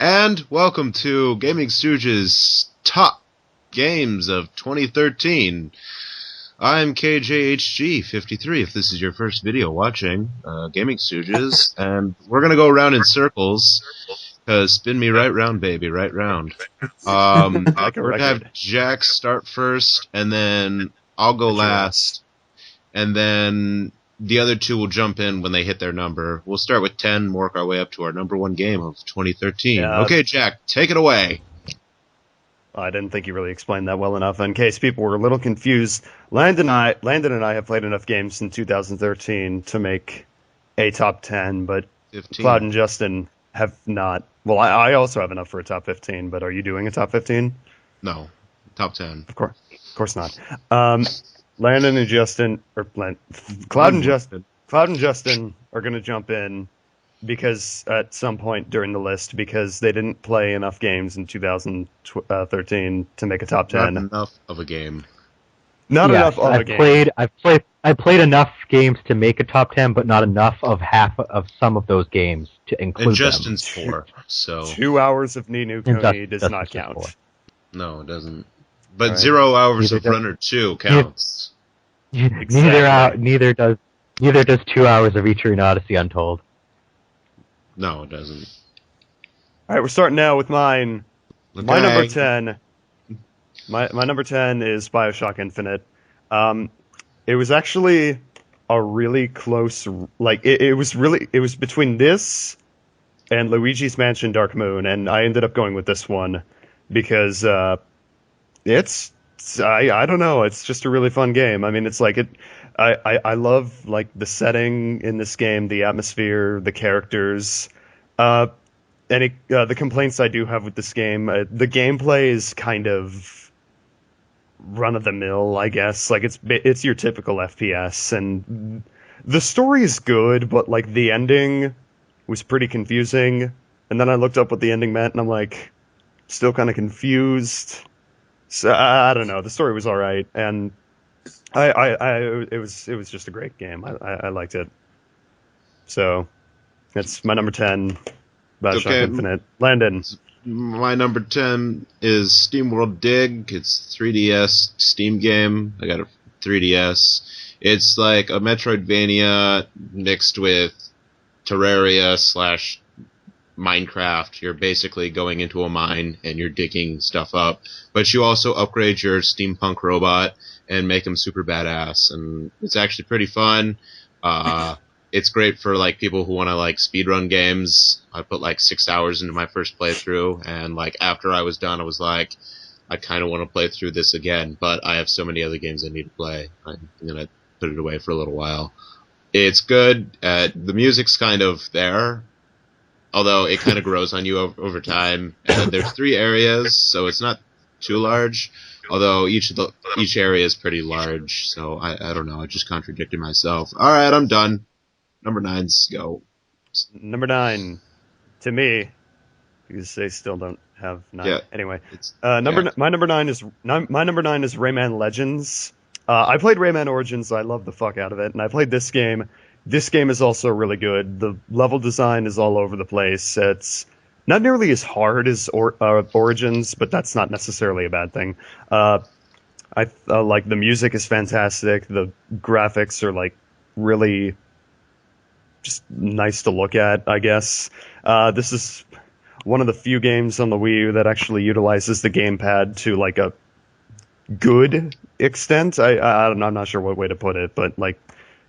And welcome to GamingStooges Top Games of 2013. I'm KJHG53 if this is your first video watching GamingStooges, and we're going to go around in circles, because spin me right round, baby, right round. We're going to have Jack start first, and then I'll go last, and then the other two will jump in when they hit their number. We'll start with 10 and work our way up to our number one game of 2013. Yeah. Okay, Jack, take it away. I didn't think you really explained that well enough. In case people were a little confused, Landon and I have played enough games in 2013 to make a top 10, but 15. Cloud and Justin have not. Well, I also have enough for a top 15, but are you doing a top 15? No, top 10. Of course not. Landon and Justin, or Cloud and Justin are going to jump in because at some point during the list, because they didn't play enough games in 2013 to make a top 10. Not enough of a game. Not enough of a game. I played enough games to make a top 10, but not enough of half of some of those games to include and Justin's them. 4, so 2 hours of Ni no Kuni does not count. 4. No, it doesn't. But right. 0 hours of Runner 2 counts. Exactly. Neither does 2 hours of Etrian Odyssey Untold. No, it doesn't. All right, we're starting now with mine. Okay. My number 10. My number 10 is BioShock Infinite. It was actually a really close. It was between this and Luigi's Mansion Dark Moon, and I ended up going with this one because I don't know. It's just a really fun game. I mean, it's like it. I love like the setting in this game, the atmosphere, the characters. The complaints I do have with this game, the gameplay is kind of run of the mill, I guess. Like it's your typical FPS, and the story is good, but like the ending was pretty confusing. And then I looked up what the ending meant, and I'm like, still kind of confused. So I don't know. The story was all right, and it was just a great game. I liked it. So that's my number 10, BioShock Infinite. Landon. My number 10 is SteamWorld Dig. It's 3DS Steam game. I got a 3DS. It's like a Metroidvania mixed with Terraria / Minecraft. You're basically going into a mine and you're digging stuff up, but you also upgrade your steampunk robot and make him super badass, and it's actually pretty fun. It's great for like people who want to like speedrun games. I put like 6 hours into my first playthrough, and like after I was done, I was like, I kind of want to play through this again, but I have so many other games I need to play. I'm gonna put it away for a little while. It's good. The music's kind of there, although it kind of grows on you over time. And there's 3 areas, so it's not too large. Although each area is pretty large, so I don't know. I just contradicted myself. All right, I'm done. Number 9's go. Number 9, to me, because they still don't have 9. Yeah, anyway, my number 9 is Rayman Legends. I played Rayman Origins. I loved the fuck out of it, and I played this game. This game is also really good. The level design is all over the place. It's not nearly as hard as Origins, but that's not necessarily a bad thing. I like the music is fantastic. The graphics are like really just nice to look at, I guess. This is one of the few games on the Wii U that actually utilizes the gamepad to like a good extent. I'm not sure what way to put it, but like,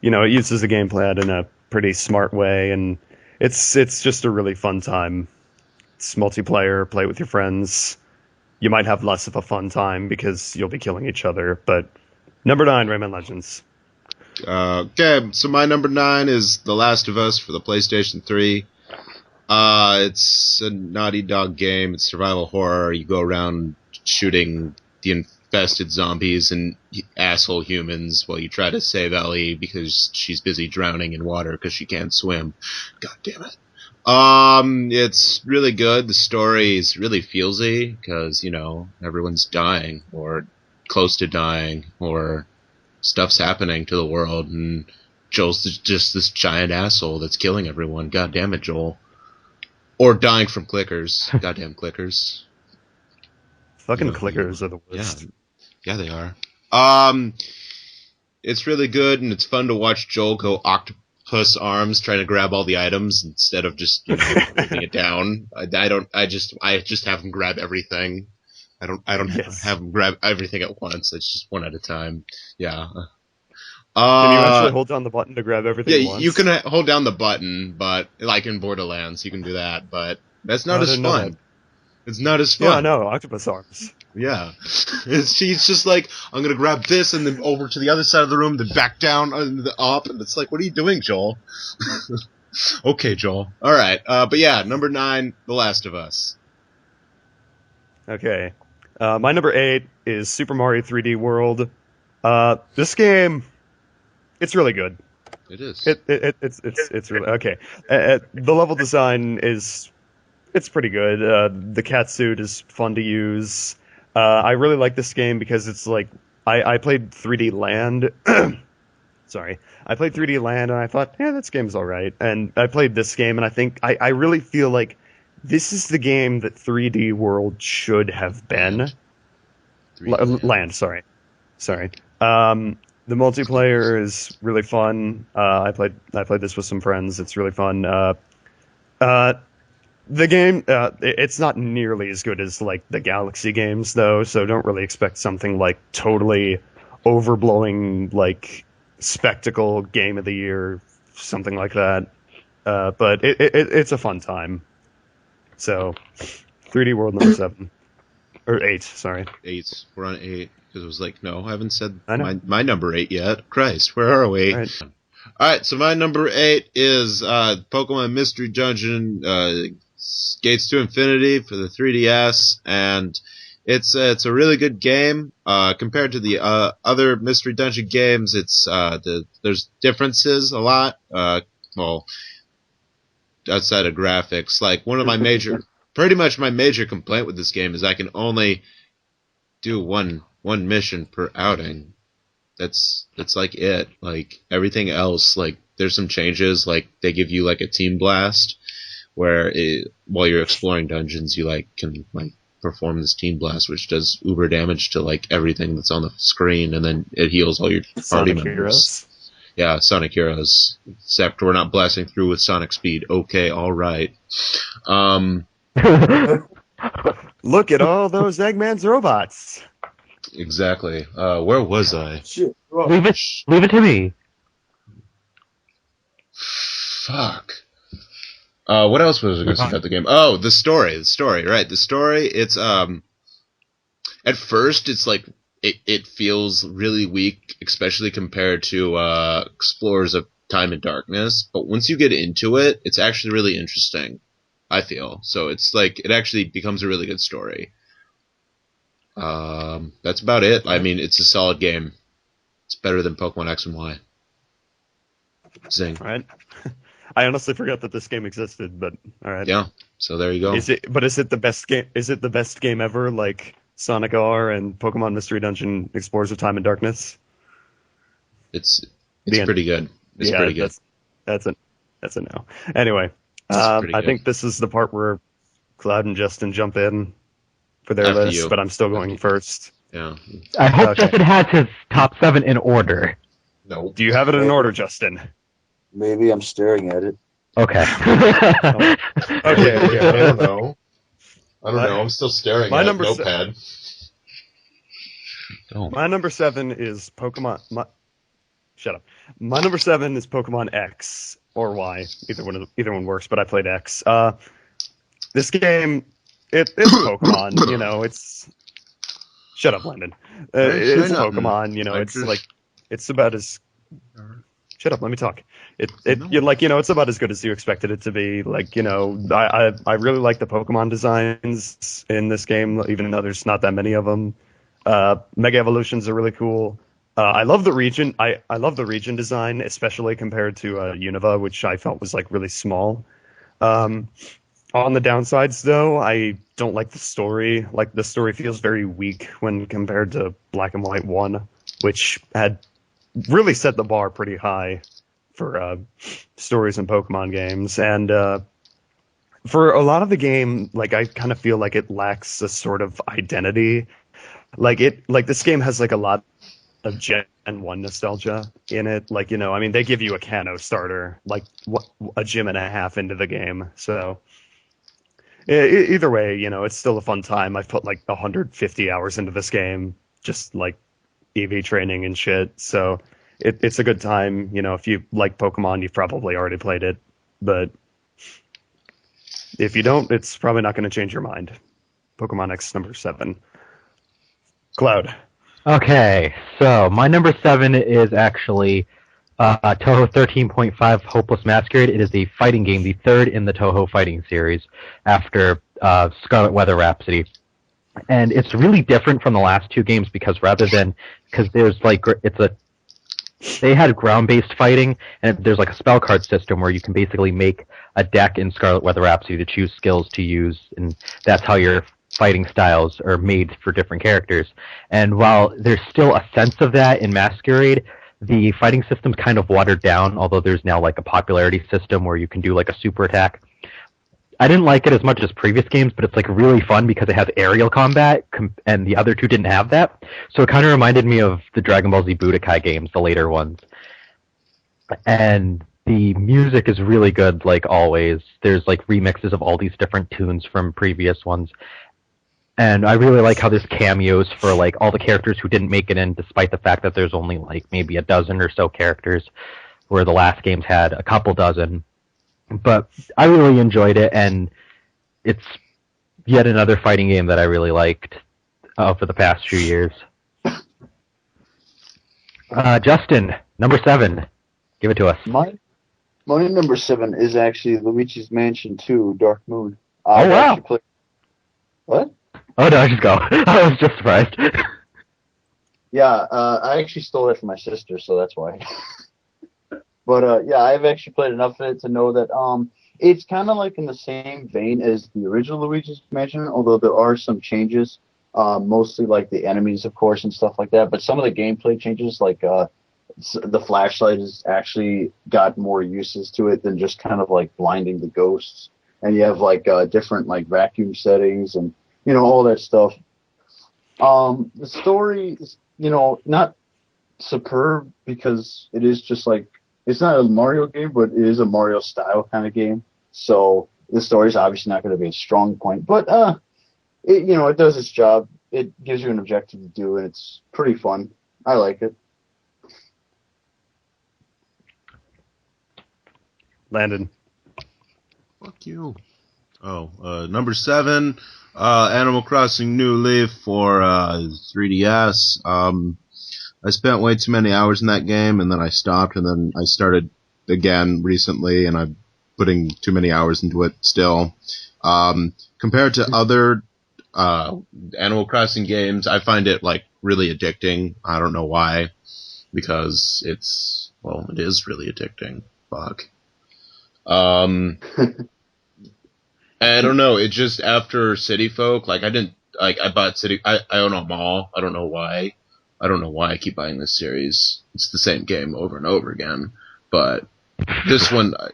you know, it uses the gamepad in a pretty smart way, and it's just a really fun time. It's multiplayer, play with your friends. You might have less of a fun time because you'll be killing each other, but number 9, Rayman Legends. Okay, so my number 9 is The Last of Us for the PlayStation 3. It's a Naughty Dog game. It's survival horror. You go around shooting the infested zombies and asshole humans while you try to save Ellie because she's busy drowning in water because she can't swim. God damn it. It's really good. The story is really feelsy because, you know, everyone's dying or close to dying or stuff's happening to the world, and Joel's just this giant asshole that's killing everyone. God damn it, Joel. Or dying from clickers. Goddamn clickers. Fucking clickers are the worst. Yeah, they are. It's really good, and it's fun to watch Joel go octopus arms trying to grab all the items instead of just moving it down. I just have him grab everything. I don't have him grab everything at once. It's just one at a time. Yeah. Can you actually hold down the button to grab everything at once? You can hold down the button, but like in Borderlands, you can do that, but that's not as fun. It's not as fun. Yeah, no, octopus arms. Yeah. She's just like, I'm going to grab this and then over to the other side of the room, then back down and up, and it's like, what are you doing, Joel? Okay, Joel. All right. But yeah, number 9, The Last of Us. Okay. My number 8 is Super Mario 3D World. This game, it's really good. It is. It's really okay. The level design it's pretty good. The cat suit is fun to use. I really like this game because it's like I played 3D Land. Sorry, I played 3D Land and I thought, yeah, this game's all right. And I played this game and I think I really feel like this is the game that 3D World should have been. Land, sorry. The multiplayer is really fun. I played this with some friends. It's really fun. The game, it's not nearly as good as like the Galaxy games though, so don't really expect something like totally overblowing like spectacle game of the year, something like that. But it's a fun time. So, 3D World number 7 or 8, sorry. 8. We're on 8 because it was like, no, I haven't said my number 8 yet. Christ, where are we? All right, so my number 8 is Pokemon Mystery Dungeon Gates to Infinity for the 3DS, and it's a really good game. Compared to the other Mystery Dungeon games, there's differences a lot. Well, outside of graphics, like one of my pretty much my major complaint with this game is I can only do one mission per outing. That's like it. Like everything else, like there's some changes. Like they give you like a team blast, where while you're exploring dungeons, you can perform this team blast, which does uber damage to like everything that's on the screen, and then it heals all your party members. Heroes. Yeah, Sonic Heroes. Except we're not blasting through with Sonic speed. Okay, all right. Look at all those Eggman's robots. Exactly. Where was I? Shit. Leave it to me. Fuck. What else was I going to say about the game? Oh, the story, right. The story, it's, at first, it's like, it feels really weak, especially compared to, Explorers of Time and Darkness, but once you get into it, it's actually really interesting, I feel. So it's like, it actually becomes a really good story. That's about it. I mean, it's a solid game. It's better than Pokemon X and Y. Zing. All right. I honestly forgot that this game existed, but all right. Yeah. So there you go. Is it the best game? Is it the best game ever? Like Sonic R and Pokemon Mystery Dungeon Explorers of Time and Darkness? It's pretty good. It's pretty good. That's a no. Anyway, I think this is the part where Cloud and Justin jump in for their After list, you. but I'm still going first. Yeah. I hope Justin has his top 7 in order. No. Do you have it in order, Justin? Maybe I'm staring at it. Okay. Okay. I don't know. I'm still staring at Notepad. My number 7 is Pokemon. Shut up. My number 7 is Pokemon X or Y. Either one works, but I played X. This game, it's Pokemon. You know, it's. Shut up, Landon. It's Pokemon. You know, it's about as. Shut up. Let me talk. It's about as good as you expected it to be. Like, you know, I really like the Pokemon designs in this game, even though there's not that many of them. Mega Evolutions are really cool. I love the region. I love the region design, especially compared to Unova, which I felt was like really small. On the downsides, though, I don't like the story. Like, the story feels very weak when compared to Black and White 1, which had really set the bar pretty high for stories in Pokemon games. And For a lot of the game, like I kind of feel like it lacks a sort of identity. Like this game has like a lot of Gen 1 nostalgia in it. Like, I mean, they give you a Cano starter, like a gym and a half into the game. So either way, it's still a fun time. I've put like 150 hours into this game, just like EV training and shit. So it's a good time. If you like Pokemon, you've probably already played it. But if you don't, it's probably not going to change your mind. Pokemon X number 7. Cloud. Okay, so my number 7 is actually Toho 13.5 Hopeless Masquerade. It is a fighting game, the third in the Toho fighting series after Scarlet Weather Rhapsody. And it's really different from the last two games because there's like, they had ground-based fighting, and there's like a spell card system where you can basically make a deck in Scarlet Weather Rhapsody to choose skills to use, and that's how your fighting styles are made for different characters. And while there's still a sense of that in Masquerade, the fighting system's kind of watered down, although there's now like a popularity system where you can do like a super attack. I didn't like it as much as previous games, but it's like really fun because it has aerial combat, and the other two didn't have that. So it kind of reminded me of the Dragon Ball Z Budokai games, the later ones. And the music is really good, like always. There's like remixes of all these different tunes from previous ones. And I really like how there's cameos for like all the characters who didn't make it in, despite the fact that there's only like maybe a dozen or so characters, where the last games had a couple dozen. But I really enjoyed it, and it's yet another fighting game that I really liked for the past few years. Justin, number 7. Give it to us. My number 7 is actually Luigi's Mansion 2, Dark Moon. Oh, wow. What? Oh, no, just go. I was just surprised. Yeah, I actually stole it from my sister, so that's why. But yeah, I've actually played enough of it to know that it's kind of like in the same vein as the original Luigi's Mansion, although there are some changes, mostly like the enemies, of course, and stuff like that. But some of the gameplay changes, like the flashlight has actually got more uses to it than just kind of like blinding the ghosts. And you have like different like vacuum settings and all that stuff. The story is not superb because it is just like, it's not a Mario game, but it is a Mario style kind of game. So the story is obviously not going to be a strong point, but it does its job. It gives you an objective to do, and it's pretty fun. I like it. Landon. Fuck you. Oh, number 7, Animal Crossing New Leaf for 3DS. I spent way too many hours in that game, and then I stopped, and then I started again recently, and I'm putting too many hours into it still. Compared to other Animal Crossing games, I find it like really addicting. I don't know why, because it is really addicting. Fuck. I don't know. It just after City Folk, like I bought City. I own them all. I don't know why. I don't know why I keep buying this series. It's the same game over and over again. But this one, I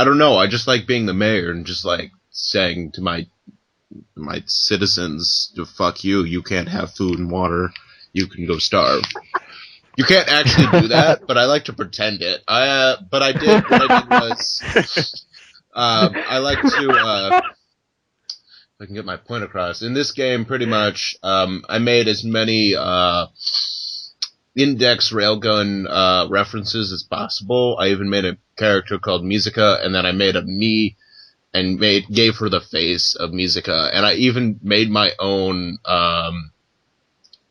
don't know. I just like being the mayor and just like saying to my citizens, fuck you. You can't have food and water. You can go starve. You can't actually do that, but I like to pretend it. But I did. What I did was, I like to. I can get my point across. In this game, pretty much, I made as many index railgun references as possible. I even made a character called Musica, and then I made a me and gave her the face of Musica, and I even made my own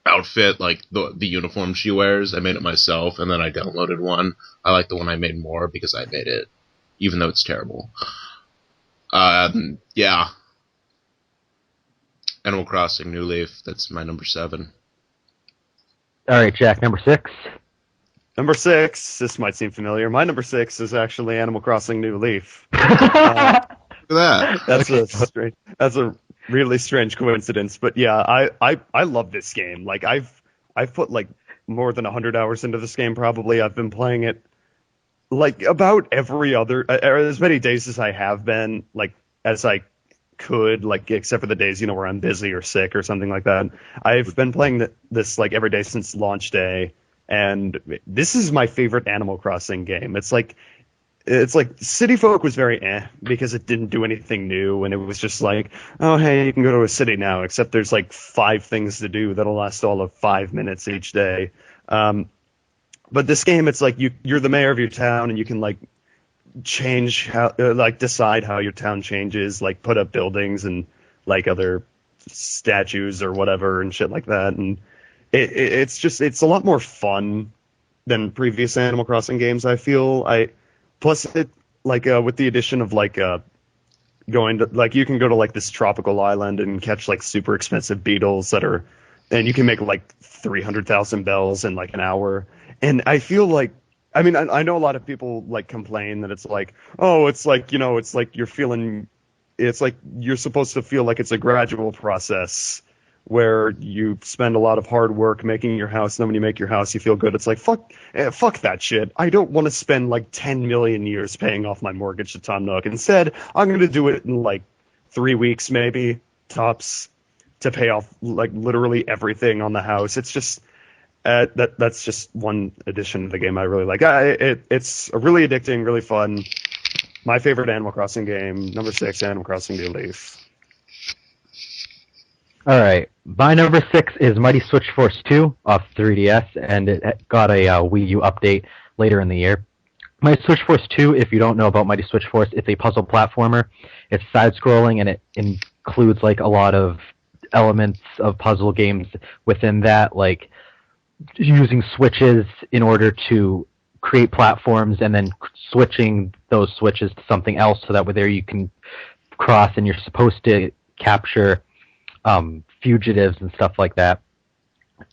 outfit, like the uniform she wears. I made it myself, and then I downloaded one. I like the one I made more because I made it, even though it's terrible. Yeah. Animal Crossing New Leaf, that's my number 7. Alright, Jack, number 6. Number 6, this might seem familiar. My number 6 is actually Animal Crossing New Leaf. Look at that. That's a really strange coincidence, but yeah, I love this game. Like I've put like more than 100 hours into this game probably. I've been playing it like about every other, as many days as I have been, like as I could, like except for the days where I'm busy or sick or something like that. I've been playing this like every day since launch day, and this is my favorite Animal Crossing game. It's like City Folk was very because it didn't do anything new, and it was just like, oh hey, you can go to a city now, except there's like 5 things to do that'll last all of 5 minutes each day. But this game, it's like you're the mayor of your town, and you can like change how decide how your town changes, like put up buildings and like other statues or whatever and shit like that. And it's a lot more fun than previous Animal Crossing games, I feel. Plus it like with the addition of like going to like you can go to like this tropical island and catch like super expensive beetles and you can make like 300,000 bells in like an hour. And I feel like, I mean, I know a lot of people like complain that it's like, oh, it's like, it's like it's like you're supposed to feel like it's a gradual process where you spend a lot of hard work making your house, and then when you make your house, you feel good. It's like, fuck that shit. I don't want to spend like 10 million years paying off my mortgage to Tom Nook. Instead, I'm going to do it in like 3 weeks, maybe, tops, to pay off like literally everything on the house. It's just, that's just one addition of the game I really like. It's really addicting, really fun. My favorite Animal Crossing game, number 6, Animal Crossing New Leaf. All right, my number 6 is Mighty Switch Force 2 off 3DS, and it got a Wii U update later in the year. Mighty Switch Force 2, if you don't know about Mighty Switch Force, it's a puzzle platformer. It's side-scrolling, and it includes like a lot of elements of puzzle games within that, like using switches in order to create platforms and then switching those switches to something else so that way there you can cross and you're supposed to capture fugitives and stuff like that.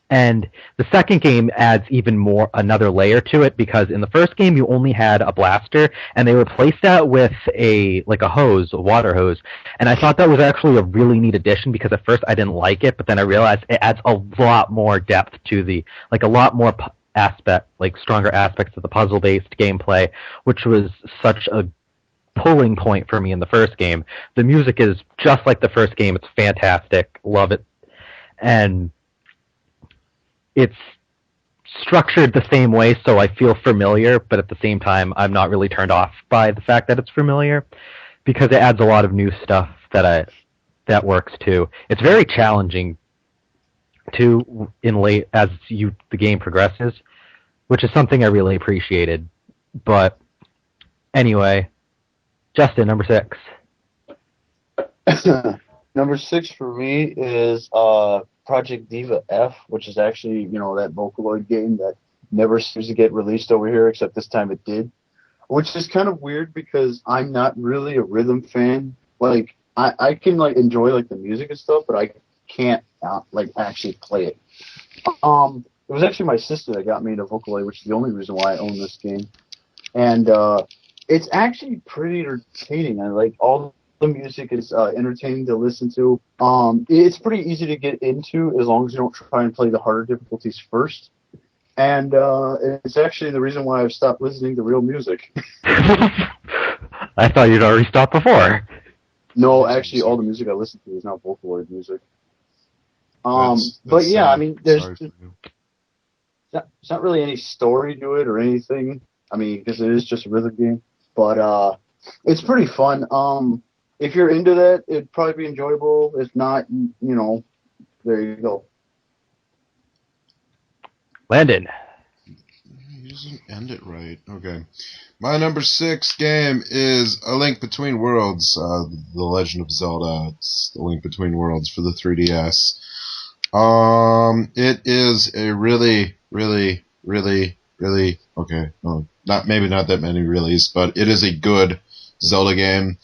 And the second game adds even more, another layer to it, because in the first game you only had a blaster, and they replaced that with a hose, a water hose. And I thought that was actually a really neat addition, because at first I didn't like it, but then I realized it adds a lot more depth to a lot more stronger aspects of the puzzle-based gameplay, which was such a pulling point for me in the first game. The music is just like the first game. It's fantastic. Love it. And it's structured the same way, so I feel familiar, but at the same time, I'm not really turned off by the fact that it's familiar, because it adds a lot of new stuff that works too. It's very challenging too as the game progresses, which is something I really appreciated. But anyway, Justin, number 6. Number 6 for me is Project Diva F, which is actually, that Vocaloid game that never seems to get released over here, except this time it did. Which is kind of weird because I'm not really a rhythm fan. Like, I can, enjoy, the music and stuff, but I can't, actually play it. It was actually my sister that got me into Vocaloid, which is the only reason why I own this game. And it's actually pretty entertaining. I like all the music is entertaining to listen to. It's pretty easy to get into as long as you don't try and play the harder difficulties first. And it's actually the reason why I've stopped listening to real music. I thought you'd already stopped before. No, actually, all the music I listen to is not Vocaloid music. But yeah, I mean, it's not really any story to it or anything. I mean, because it is just a rhythm game. But it's pretty fun. If you're into that, it'd probably be enjoyable. If not, there you go. Landon. He doesn't end it right. Okay. My number 6 game is A Link Between Worlds, The Legend of Zelda. It's The Link Between Worlds for the 3DS. It is a really, really, really, really, okay, well, maybe not that many reallys, but it is a good Zelda game,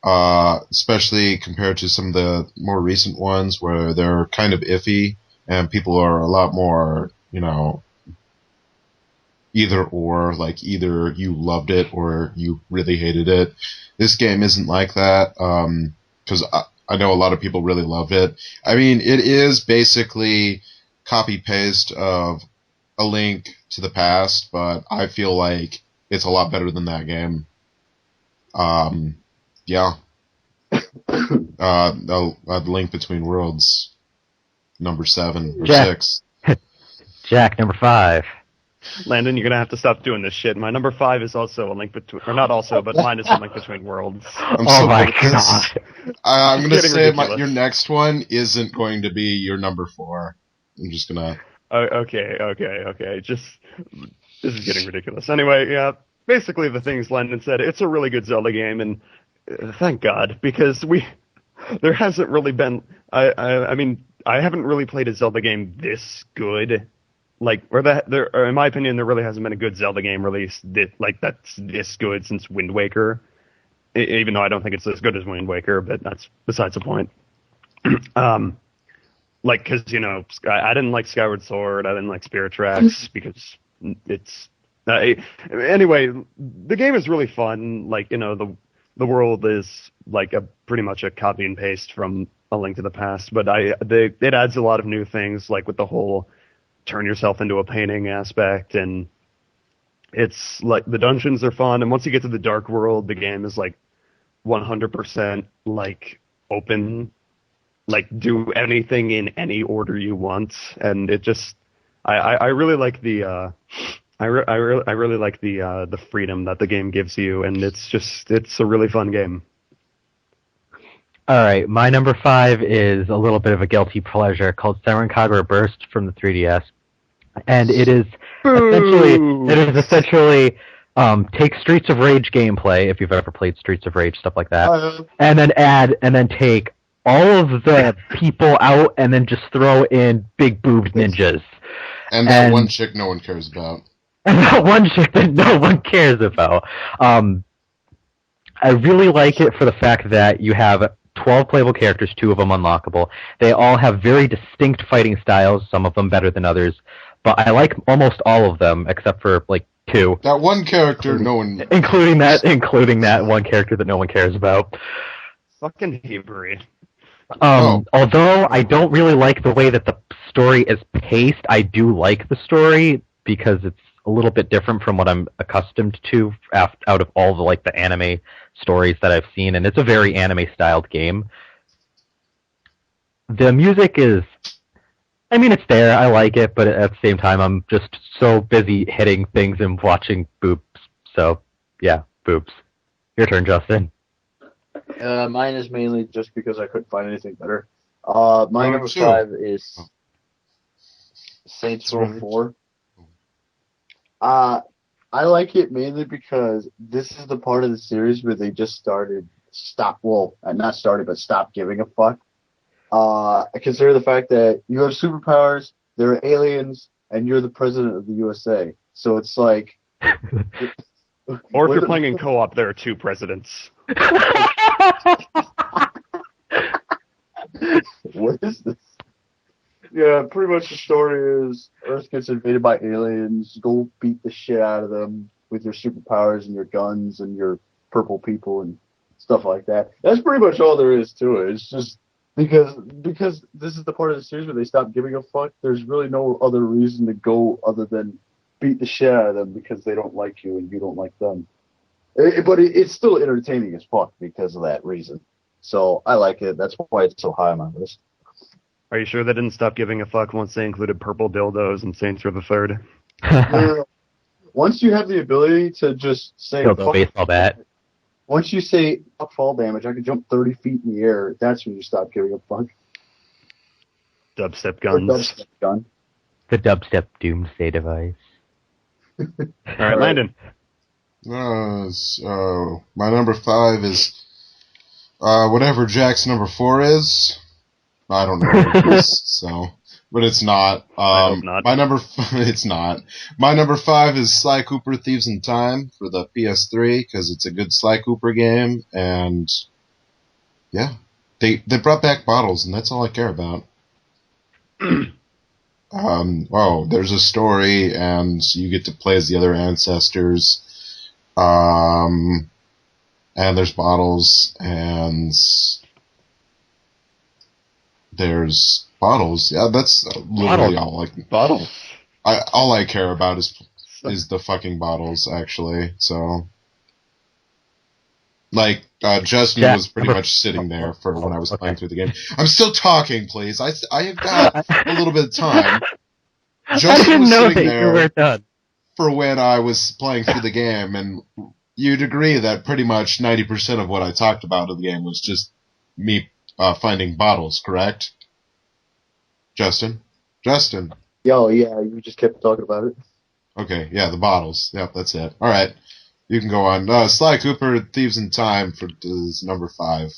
especially compared to some of the more recent ones where they're kind of iffy and people are a lot more, either or, like either you loved it or you really hated it. This game isn't like that, because I know a lot of people really loved it. I mean, it is basically copy-paste of A Link to the Past, but I feel like it's a lot better than that game. Yeah. The Link Between Worlds, number 7 or Jack. 6. Jack, number 5. Landon, you're gonna have to stop doing this shit. My number 5 is also a Link Between, or not also, but mine is a Link Between Worlds. I'm Oh so my good at this. god. I'm gonna Getting say ridiculous. your next one isn't going to be your number 4. I'm just gonna. Okay. Just this is getting ridiculous. Anyway, yeah. Basically, the things Landon said. It's a really good Zelda game, and thank God, because there hasn't really been. I mean, I haven't really played a Zelda game this good. Like, or in my opinion, there really hasn't been a good Zelda game released that's this good since Wind Waker. Even though I don't think it's as good as Wind Waker, but that's besides the point. Because I didn't like Skyward Sword, I didn't like Spirit Tracks because it's. Anyway, the game is really fun. Like, the world is like pretty much a copy and paste from A Link to the Past, but it adds a lot of new things, like with the whole turn yourself into a painting aspect, and it's like the dungeons are fun, and once you get to the dark world, the game is like 100% like open, like do anything in any order you want, and it just I really like the I really like the freedom that the game gives you, and it's a really fun game. Alright, my number 5 is a little bit of a guilty pleasure called Senran Kagura Burst from the 3DS. And it is essentially take Streets of Rage gameplay, if you've ever played Streets of Rage, stuff like that, and then take all of the people out and then just throw in big boobed ninjas. And that one chick no one cares about. And that one chick that no one cares about. I really like it for the fact that you have 12 playable characters, 2 of them unlockable. They all have very distinct fighting styles, some of them better than others, but I like almost all of them except for like 2. That one character no one... Including that one character that no one cares about. Fucking Hebrew. Although I don't really like the way that the story is paced, I do like the story because it's a little bit different from what I'm accustomed to out of all the anime stories that I've seen, and it's a very anime-styled game. The music is... I mean, it's there, I like it, but at the same time, I'm just so busy hitting things and watching boobs. So, yeah, boobs. Your turn, Justin. Mine is mainly just because I couldn't find anything better. My number 5 is Saints Row 4. I like it mainly because this is the part of the series where they just stopped giving a fuck. I consider the fact that you have superpowers, there are aliens, and you're the president of the USA. So it's like... Or if you're playing in co-op, there are 2 presidents. What is this? Yeah, pretty much the story is Earth gets invaded by aliens. Go beat the shit out of them with your superpowers and your guns and your purple people and stuff like that. That's pretty much all there is to it. It's just because this is the part of the series where they stop giving a fuck. There's really no other reason to go other than beat the shit out of them because they don't like you and you don't like them. But it's still entertaining as fuck because of that reason. So I like it. That's why it's so high on my list. Are you sure they didn't stop giving a fuck once they included purple dildos in Saints Row the Third? Once you have the ability to just say baseball bat. Once you say fuck fall damage, I can jump 30 feet in the air. That's when you stop giving a fuck. Dubstep guns. Dubstep gun. The dubstep doomsday device. All right, Landon. So my number 5 is whatever Jack's number 4 is. I don't know what it is, so, but it's not. I hope not. It's not. My number 5 is Sly Cooper: Thieves in Time for the PS3 because it's a good Sly Cooper game, and yeah, they brought back bottles, and that's all I care about. There's a story, and you get to play as the other ancestors. And there's bottles, and there's bottles. Yeah, that's literally all bottles. All I care about is the fucking bottles, actually. So Justin Jack, was pretty much sitting there for when I was playing through the game. I'm still talking, please. I have got a little bit of time. I Justin didn't was know sitting that you were there done. for when I was playing through the game, and you'd agree that pretty much 90% of what I talked about in the game was just me finding bottles, correct? Justin? Yo, yeah, you just kept talking about it. Okay, yeah, the bottles. Yep, that's it. All right, you can go on. Sly Cooper, Thieves in Time is number 5.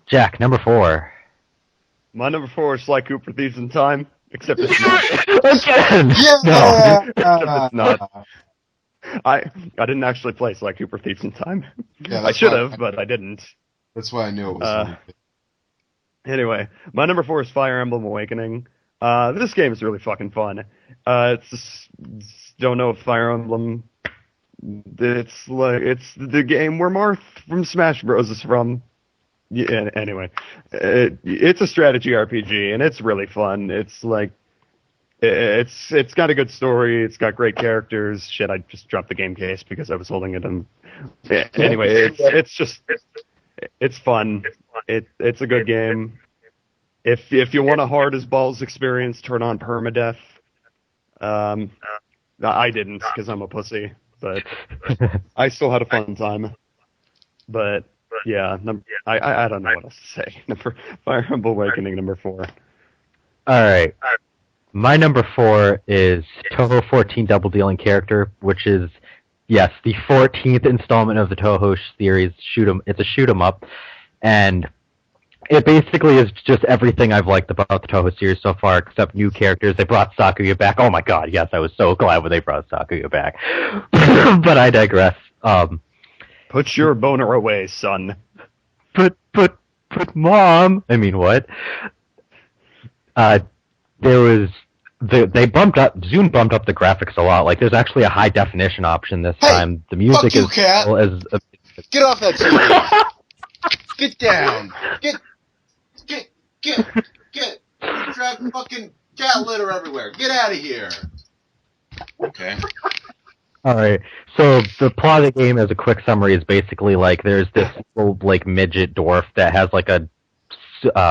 Jack, number 4. My number 4 is Sly Cooper Thieves in Time, except it's not. Again! Yeah! No. Except it's not. I didn't actually play Sly Cooper Thieves in Time. Yeah, I should have, but I didn't. That's why I knew it was. Anyway, my number 4 is Fire Emblem Awakening. This game is really fucking fun. It's just, don't know if Fire Emblem. It's the game where Marth from Smash Bros is from. Yeah, anyway, it's a strategy RPG and it's really fun. It's like it's got a good story. It's got great characters. Shit, I just dropped the game case because I was holding it in. Anyway, it's fun. It's a good game. If you want a hard as balls experience, turn on permadeath. I didn't because I'm a pussy, but I still had a fun time. But yeah, I don't know what else to say. Fire Emblem Awakening, number 4. All right. My number 4 is Toho 14 Double Dealing Character, which is, yes, the 14th installment of the Toho series. It's a shoot 'em up, and it basically is just everything I've liked about the Toho series so far, except new characters. They brought Sakuya back. Oh my god, yes, I was so glad when they brought Sakuya back. But I digress. Put your boner away, son. But Mom. I mean, what? There was Zune bumped up the graphics a lot. Like, there's actually a high definition option this time. The music fuck you, is cat. Get off that TV. Get down. Get. You drag fucking cat litter everywhere. Get out of here. Okay. Alright, so the plot of the game, as a quick summary, is basically like there's this little like midget dwarf that has like a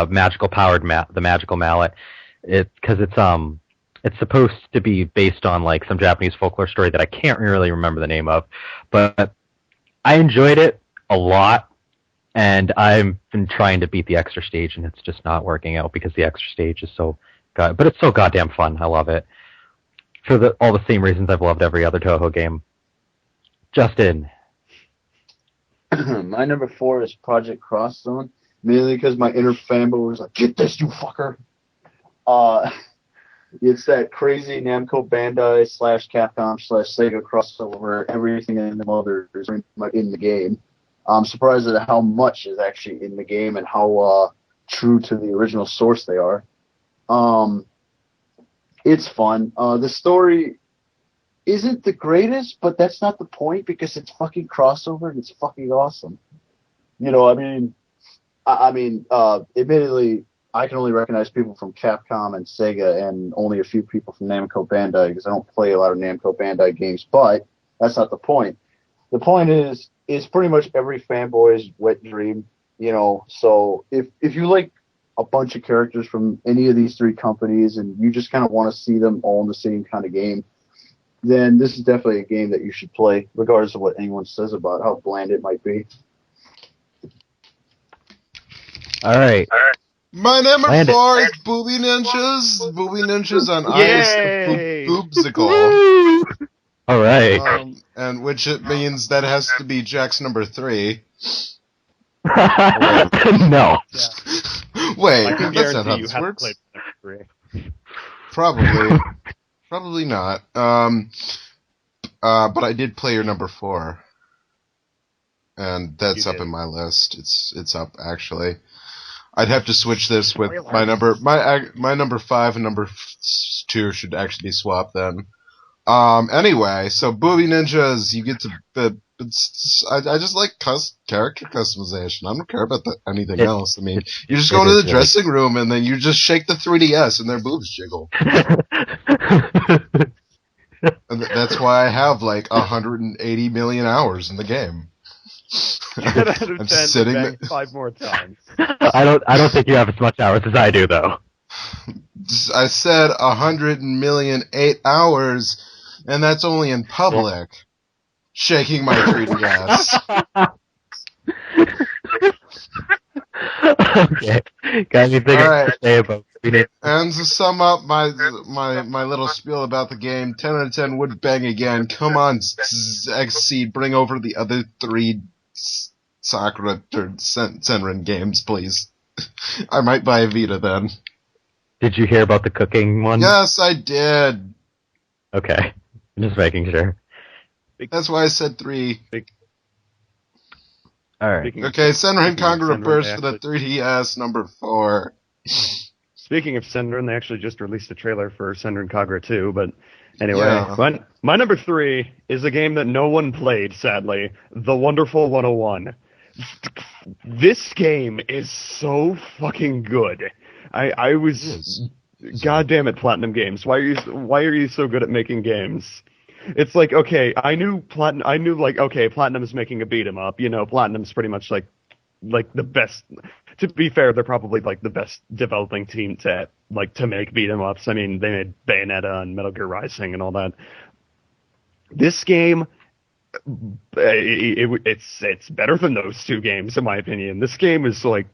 magical powered the magical mallet. Because it's supposed to be based on like some Japanese folklore story that I can't really remember the name of, but I enjoyed it a lot, and I've been trying to beat the extra stage, and it's just not working out because the extra stage is but it's so goddamn fun. I love it. For all the same reasons I've loved every other Toho game. Justin. My number 4 is Project Cross Zone, mainly because my inner fanboy was like, "Get this, you fucker!" It's that crazy Namco Bandai / Capcom / Sega crossover. Everything in the mother is in the game. I'm surprised at how much is actually in the game and how true to the original source they are. It's fun. The story isn't the greatest, but that's not the point because it's fucking crossover and it's fucking awesome. You know, admittedly, I can only recognize people from Capcom and Sega and only a few people from Namco Bandai because I don't play a lot of Namco Bandai games, but that's not the point. The point is pretty much every fanboy's wet dream, you know, so if you like a bunch of characters from any of these 3 companies and you just kind of want to see them all in the same kind of game, then this is definitely a game that you should play, regardless of what anyone says about how bland it might be. All right. My number Landon. 4 is Booby Ninjas. Booby Ninjas on Yay! Ice Boobsicle. All right. And which it means that has to be Jack's number 3. No. Wait, I can that's not guarantee how you this haven't works. played number 3. Probably not. But I did play your number 4, and that's up in my list. It's up actually. I'd have to switch this with my number 5 and number 2 should actually be swapped then. Anyway, so Booby Ninjas, you get to. I just like character customization. I don't care about anything else. I mean, you just go into the dressing room and then you just shake the 3DS and their boobs jiggle. And that's why I have like 180 million hours in the game. 10 out of 10 I'm sitting bang 5 more times. I don't think you have as much hours as I do, though. I said 100,000,008 hours, and that's only in public. Shaking my 3DS. Okay. Got anything else Alright. to say about it? And to sum up my little spiel about the game, 10 out of 10 would bang again. Come on, XC, bring over the other 3 Sakura or Senran games, please. I might buy a Vita then. Did you hear about the cooking one? Yes, I did. Okay. I'm just making sure. That's why I said 3. Alright. Okay, Senran Conqueror Senran, Burst they for the actually- 3DS, number 4. Speaking of Senran, they actually just released a trailer for Senran Kagura 2, but anyway. Yeah. My number 3 is a game that no one played, sadly, The Wonderful 101. This game is so fucking good. I was... God damn it, Platinum Games. Why are you so good at making games? It's like, okay, I knew Platinum's making a beat 'em up. You know, Platinum's pretty much like the best. To be fair, they're probably like the best developing team to make beat 'em ups. I mean, they made Bayonetta and Metal Gear Rising and all that. This game, it's better than those 2 games in my opinion. This game is like,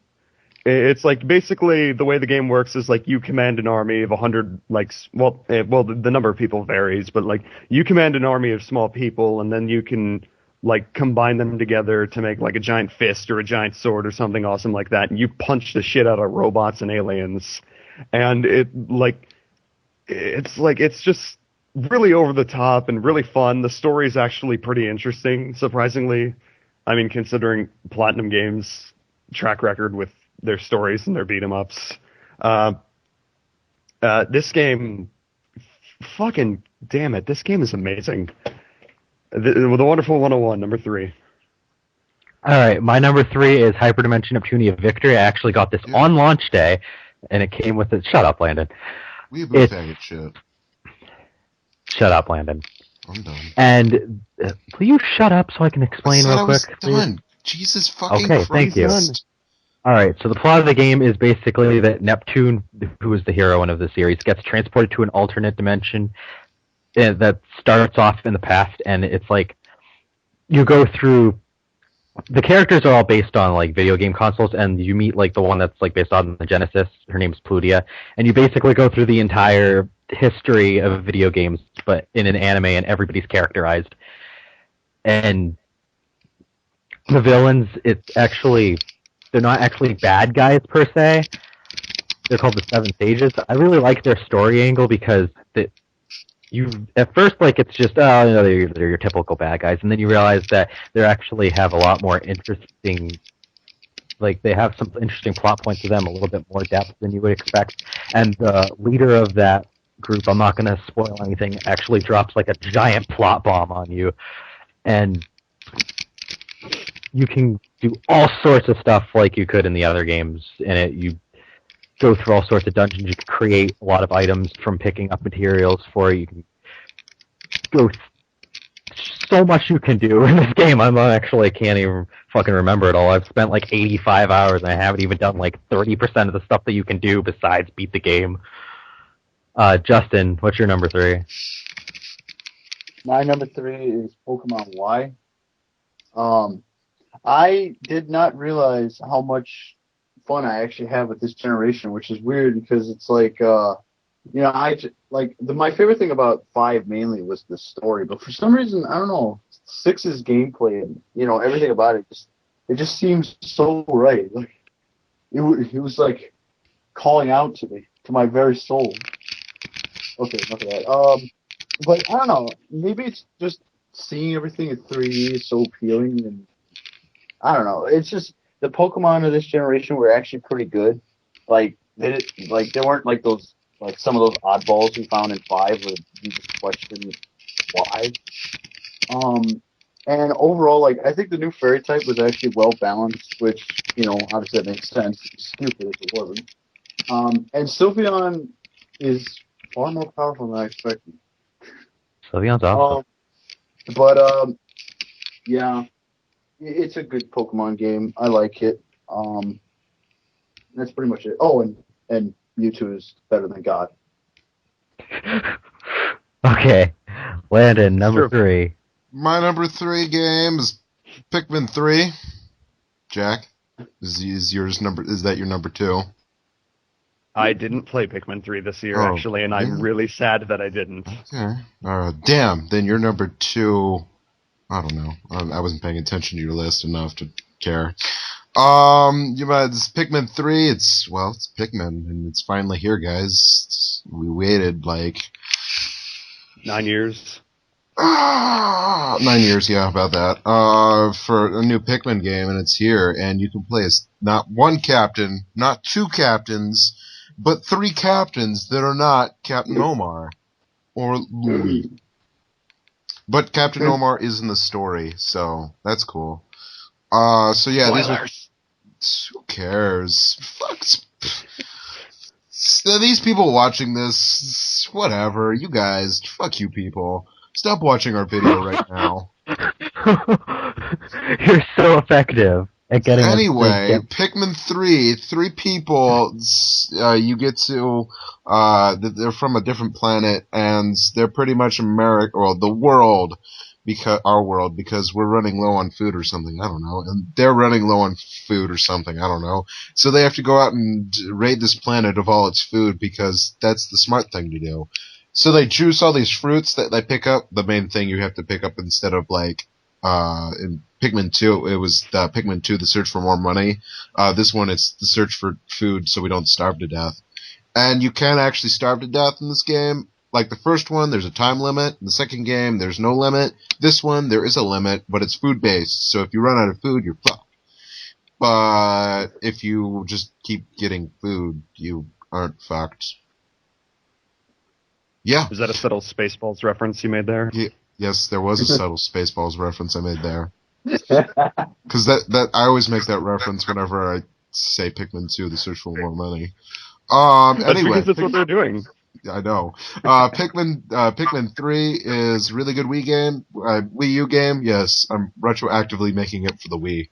it's like basically the way the game works is like you command an army of 100, the number of people varies, but like you command an army of small people and then you can like combine them together to make like a giant fist or a giant sword or something awesome like that. And you punch the shit out of robots and aliens. And it's just really over the top and really fun. The story is actually pretty interesting, surprisingly. I mean, considering Platinum Games' track record with their stories and their beat 'em ups. This game, fucking damn it, this game is amazing. The Wonderful 101, number 3. Alright, my number 3 is Hyperdimension Neptunia Victory. I actually got this on launch day, and it came with it. Shut up, Landon. We both faggot shit. Shut up, Landon. I'm done. And will you shut up so I can explain real quick? I was done. Jesus fucking Okay, Christ. thank you. Alright, so the plot of the game is basically that Neptune, who is the heroine of the series, gets transported to an alternate dimension that starts off in the past, and it's like you go through. The characters are all based on like video game consoles, and you meet like the one that's like based on the Genesis. Her name's Plutia, and you basically go through the entire history of video games, but in an anime, and everybody's characterized. And the villains, they're not actually bad guys per se. They're called the Seven Sages. I really like their story angle because at first, like, it's just, they're your typical bad guys, and then you realize that they actually have a lot more interesting, like, they have some interesting plot points to them, a little bit more depth than you would expect, and the leader of that group, I'm not going to spoil anything, actually drops, like, a giant plot bomb on you, and you can do all sorts of stuff like you could in the other games in it. You go through all sorts of dungeons. You can create a lot of items from picking up materials for it. You can go so much you can do in this game. Can't even fucking remember it all. I've spent like 85 hours and I haven't even done like 30% of the stuff that you can do besides beat the game. Justin, what's your number 3? My number 3 is Pokemon Y. I did not realize how much fun I actually have with this generation, which is weird because it's like, my favorite thing about 5 mainly was the story, but for some reason, I don't know, 6's gameplay and, everything about it just seems so right. Like, it was like calling out to me, to my very soul. Okay, enough of that. But I don't know, maybe it's just seeing everything in 3D is so appealing, and I don't know. It's just the Pokemon of this generation were actually pretty good. Like they weren't like those some of those oddballs we found in 5 where you just question why. And overall, like I think the new fairy type was actually well balanced, which obviously that makes sense. It's stupid if it wasn't. And Sylveon is far more powerful than I expected. Sylveon's awesome. But yeah. It's a good Pokemon game. I like it. That's pretty much it. Oh, and Mewtwo is better than God. Okay, Landon, number True. 3. My number 3 game is Pikmin 3. Jack, is that your number 2? I didn't play Pikmin 3 this year, Oh, actually, and yeah. I'm really sad that I didn't. Okay. Damn, then your number 2, I don't know. I wasn't paying attention to your list enough to care. It's Pikmin 3, it's Pikmin, and it's finally here, guys. We waited, 9 years. 9 years, yeah, about that. For a new Pikmin game, and it's here, and you can play as not one captain, not 2 captains, but 3 captains that are not Captain Omar or Louis. But Captain Omar is in the story, so that's cool. So yeah, who cares? Fuck. These people watching this, whatever. You guys, fuck you people. Stop watching our video right now. You're so effective at getting us Anyway, Pikmin 3, 3 people, you get to, they're from a different planet, and they're pretty much the world, because we're running low on food or something, I don't know, and they're running low on food or something, I don't know. So they have to go out and raid this planet of all its food, because that's the smart thing to do. So they juice all these fruits that they pick up, the main thing you have to pick up instead of in Pikmin 2, it was Pikmin 2, the search for more money. This one, it's the search for food so we don't starve to death. And you can actually starve to death in this game. Like the first one, there's a time limit. In the second game, there's no limit. This one, there is a limit, but it's food-based. So if you run out of food, you're fucked. But if you just keep getting food, you aren't fucked. Yeah. Is that a subtle Spaceballs reference you made there? Yeah. Yes, there was a subtle Spaceballs reference I made there. Because that I always make that reference whenever I say Pikmin 2, the search for more money. Anyway, because that's what they're doing. I know. Pikmin 3 is a really good Wii game. Wii U game, yes. I'm retroactively making it for the Wii.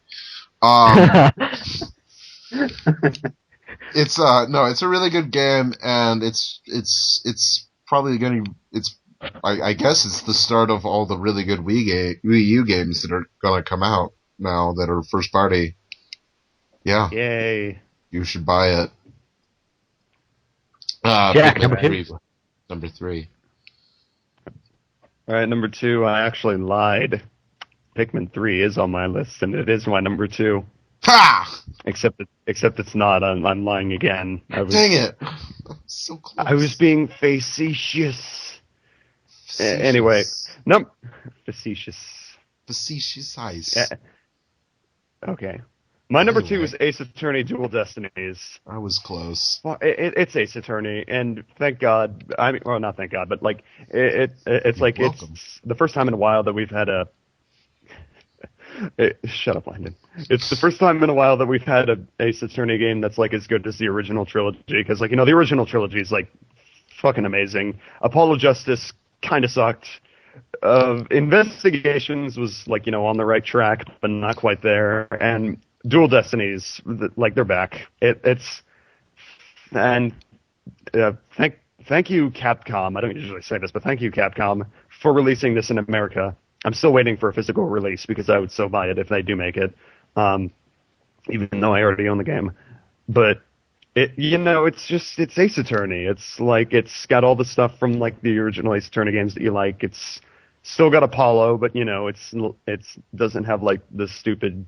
It's a really good game, and it's probably I guess it's the start of all the really good Wii U games that are gonna come out now that are first party. Yeah. Yay. You should buy it. Jack, number 2. Number 3. All right, number 2, I actually lied. Pikmin 3 is on my list, and it is my number 2. Ha! Except it's not. I'm lying again. Dang it! So close. I was being facetious. Anyway, facetious. Facetious eyes. Okay. My number Anyway. 2 is Ace Attorney Dual Destinies. I was close. Well, it's Ace Attorney, and thank God. I mean, well, not thank God, but it's like welcome. it's the first time in a while that we've had a. Shut up, Landon. It's the first time in a while that we've had a Ace Attorney game that's like as good as the original trilogy, because the original trilogy is like fucking amazing. Apollo Justice kind of sucked. Investigations was on the right track, but not quite there. And Dual Destinies, they're back. Thank you, Capcom. I don't usually say this, but thank you, Capcom, for releasing this in America. I'm still waiting for a physical release because I would so buy it if they do make it, even though I already own the game. But it's Ace Attorney. It's got all the stuff from the original Ace Attorney games that you like. It's still got Apollo, but it doesn't have the stupid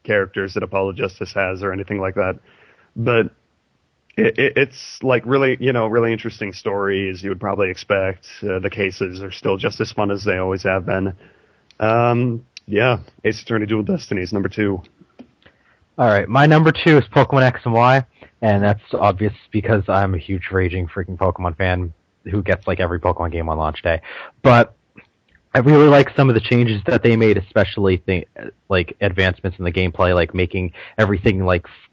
characters that Apollo Justice has or anything like that. But it's really really interesting story, as you would probably expect. The cases are still just as fun as they always have been. Ace Attorney Dual Destinies, number 2. All right, my number 2 is Pokemon X and Y, and that's obvious because I'm a huge raging freaking Pokemon fan who gets every Pokemon game on launch day. But I really like some of the changes that they made, especially advancements in the gameplay, making everything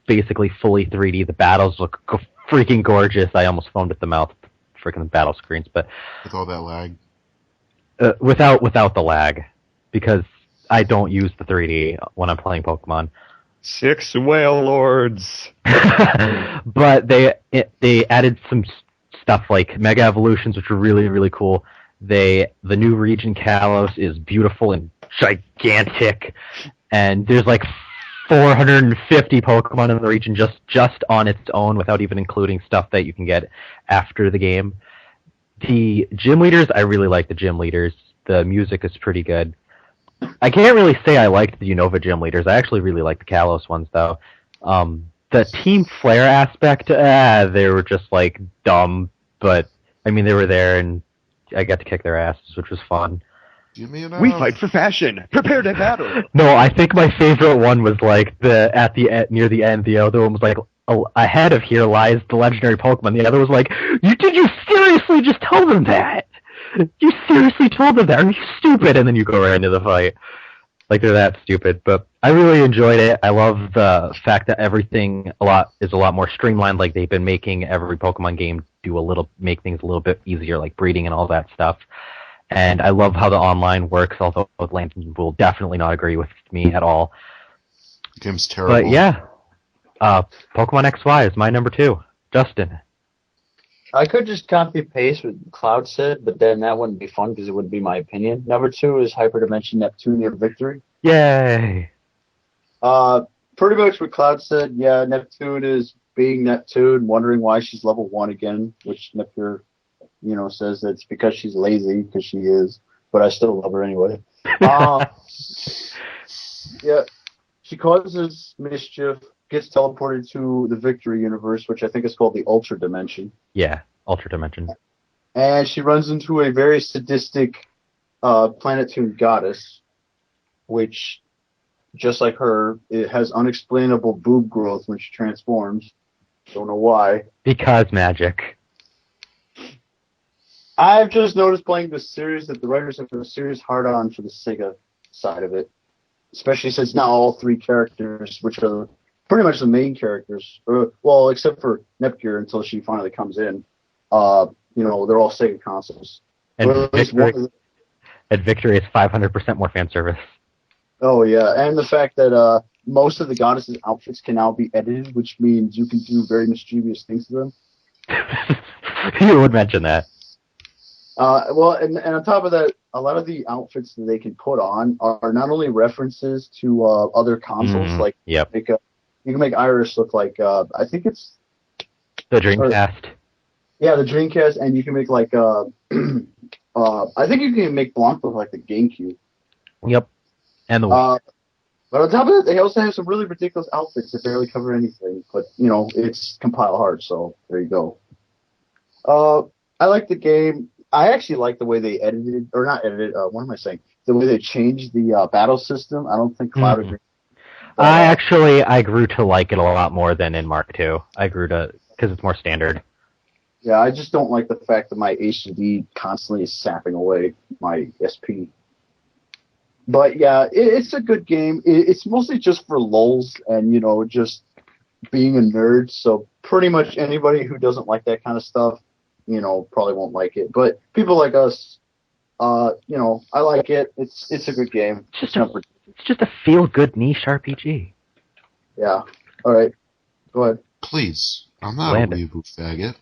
basically fully 3D. The battles look freaking gorgeous. I almost foamed at the mouth, freaking battle screens, but With all that lag. without the lag, because I don't use the 3D when I'm playing Pokemon. 6 Whale Lords. But they added some stuff like Mega Evolutions, which are really, really cool. The new region Kalos is beautiful and gigantic, and there's like 450 Pokemon in the region just on its own, without even including stuff that you can get after the game. The gym leaders, I really like the gym leaders. The music is pretty good. I can't really say I liked the Unova gym leaders. I actually really like the Kalos ones, though. The Team Flare aspect, they were just, like, dumb, but, I mean, they were there, and I got to kick their asses, which was fun. We fight for fashion. Prepare to battle. No, I think my favorite one was, like, near the end, the other one was, like, ahead of here lies the legendary Pokemon. The other was like, did you seriously just tell them that? You seriously told them that? Are you stupid? And then you go right into the fight. Like, they're that stupid. But I really enjoyed it. I love the fact that everything is a lot more streamlined. Like, they've been making every Pokemon game make things a little bit easier, like breeding and all that stuff. And I love how the online works, although Landon will definitely not agree with me at all. The game's terrible. But yeah, Pokemon XY is my number 2. Justin. I could just copy paste what Cloud said, but then that wouldn't be fun because it wouldn't be my opinion. Number 2 is Hyperdimension Neptune Victory. Yay! Pretty much what Cloud said. Yeah, Neptune is being Neptune, wondering why she's level 1 again, which Neptune, says that it's because she's lazy, because she is, but I still love her anyway. Yeah, she causes mischief, gets teleported to the Victory universe, which I think is called the Ultra Dimension. Yeah, Ultra Dimension. And she runs into a very sadistic Planetune goddess, which, just like her, it has unexplainable boob growth when she transforms. Don't know why. Because magic. I've just noticed playing this series that the writers have a serious hard-on for the Sega side of it, especially since now all 3 characters, which are pretty much the main characters, well, except for Nepgear until she finally comes in, they're all Sega consoles. And Victory is 500% more fan service. Oh, yeah, and the fact that most of the goddesses' outfits can now be edited, which means you can do very mischievous things to them. You would mention that. Well, and on top of that, a lot of the outfits that they can put on are not only references to other consoles, yep. You can make Iris look like, I think it's... The Dreamcast. Yeah, the Dreamcast, and you can make I think you can make Blanc look like the GameCube. Yep. And the Wii. But on top of that, they also have some really ridiculous outfits that barely cover anything. But, it's compile hard, so there you go. I like the game. I actually like the way they edited, or not edited, what am I saying? The way they changed the battle system. I don't think Cloud agreed. I grew to like it a lot more than in Mark II. Because it's more standard. Yeah, I just don't like the fact that my HD constantly is sapping away my SP. But yeah, it's a good game. It's mostly just for lulz and, just being a nerd. So pretty much anybody who doesn't like that kind of stuff, probably won't like it. But people like us, I like it. It's a good game. It's just a feel-good niche RPG. Yeah. All right. Go ahead. Please. I'm not Landon. a weeaboo faggot.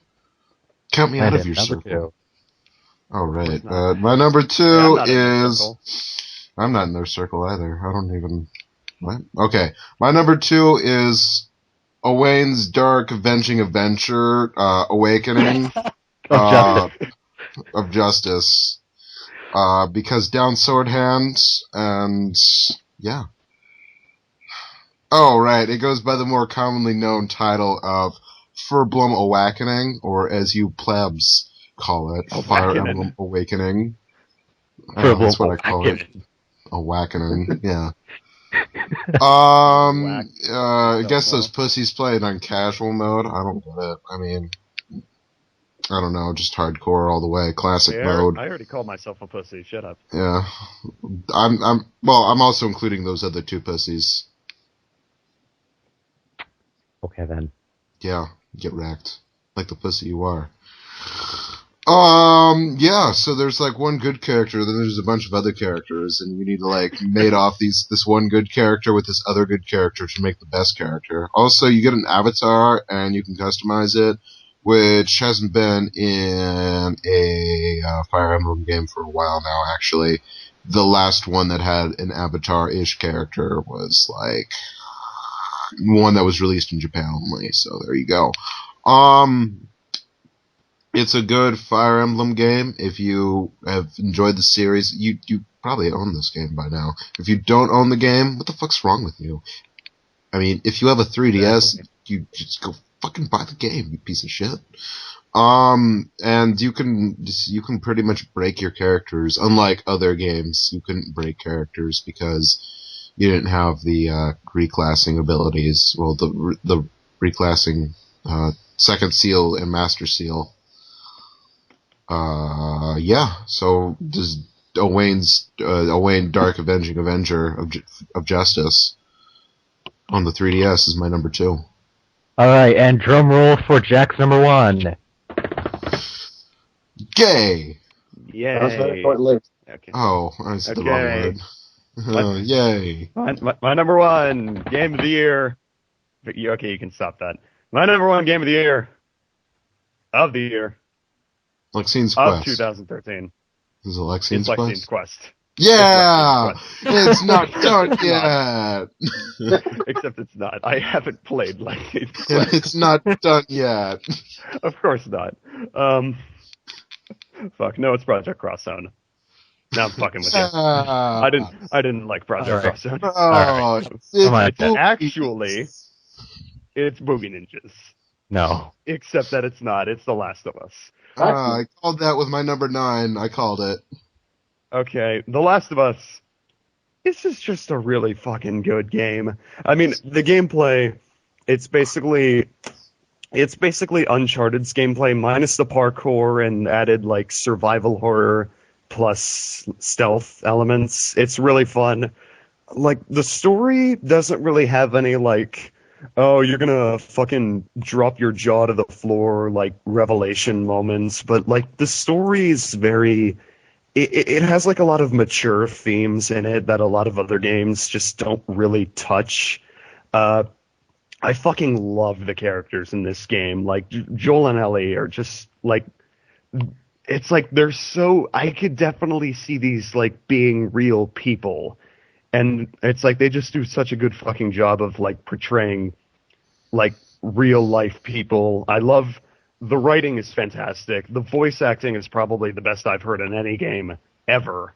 Count me out of your circle. 2. All right. My number 2 is... I'm not I'm not in in their circle either. I don't even... What? Okay. My number 2 is Owain's Dark Avenging Adventure, Awakening of Justice. Because down sword hands, and yeah. Oh, right. It goes by the more commonly known title of Furblum Awakening, or as you plebs call it, Fire Emblem Awakening. That's what I call it. Awakening, yeah. I guess those pussies play it on casual mode. I don't get it. I mean, I don't know, just hardcore all the way, classic mode. I already called myself a pussy. Shut up. Yeah, I'm also including those other 2 pussies. Okay then. Yeah, get wrecked, like the pussy you are. Yeah, so there's like one good character, then there's a bunch of other characters, and you need to like mate off this one good character with this other good character to make the best character. Also, you get an avatar, and you can customize it, which hasn't been in a Fire Emblem game for a while now, actually. The last one that had an avatar-ish character was like one that was released in Japan only, so there you go. It's a good Fire Emblem game. If you have enjoyed the series, you probably own this game by now. If you don't own the game, what the fuck's wrong with you? I mean, if you have a 3DS, you just go fucking buy the game, you piece of shit. And you can pretty much break your characters. Unlike other games, you couldn't break characters because you didn't have the reclassing abilities. Well, the reclassing second seal and master seal. Yeah. So does Owain Dark Avenging Avenger of Justice on the 3DS is my number 2. All right, and drum roll for Jack's number 1. Gay. Yay. That was very short-lived. Okay. Oh, I said the wrong word. Yay. My number 1 game of the year. Okay, you can stop that. My number 1 game of the year. Lexine's Of Quest. 2013. Is it Lexine's It's Quest? Lexine's Quest. Yeah! It's It's not done yet! Except it's not. I haven't played Lexine's Quest. It's not done yet. Of course not. Fuck, no, it's Project Cross Zone. Now I'm fucking with you. I didn't like Project Cross Zone. Oh, Actually, it's Boogie Ninjas. No. Except that it's not. It's The Last of Us. I called that with my number 9. I called it. Okay, The Last of Us. This is just a really fucking good game. I mean, the gameplay, it's basically Uncharted's gameplay minus the parkour and added like survival horror plus stealth elements. It's really fun. Like, the story doesn't really have any like, oh, you're gonna fucking drop your jaw to the floor, like, revelation moments, but, like, the story is very... It has, like, a lot of mature themes in it that a lot of other games just don't really touch. I fucking love the characters in this game. Like, Joel and Ellie are just, like... It's like they're so... I could definitely see these, like, being real people. And it's like they just do such a good fucking job of like portraying like real life people. I love the writing is fantastic. The voice acting is probably the best I've heard in any game ever.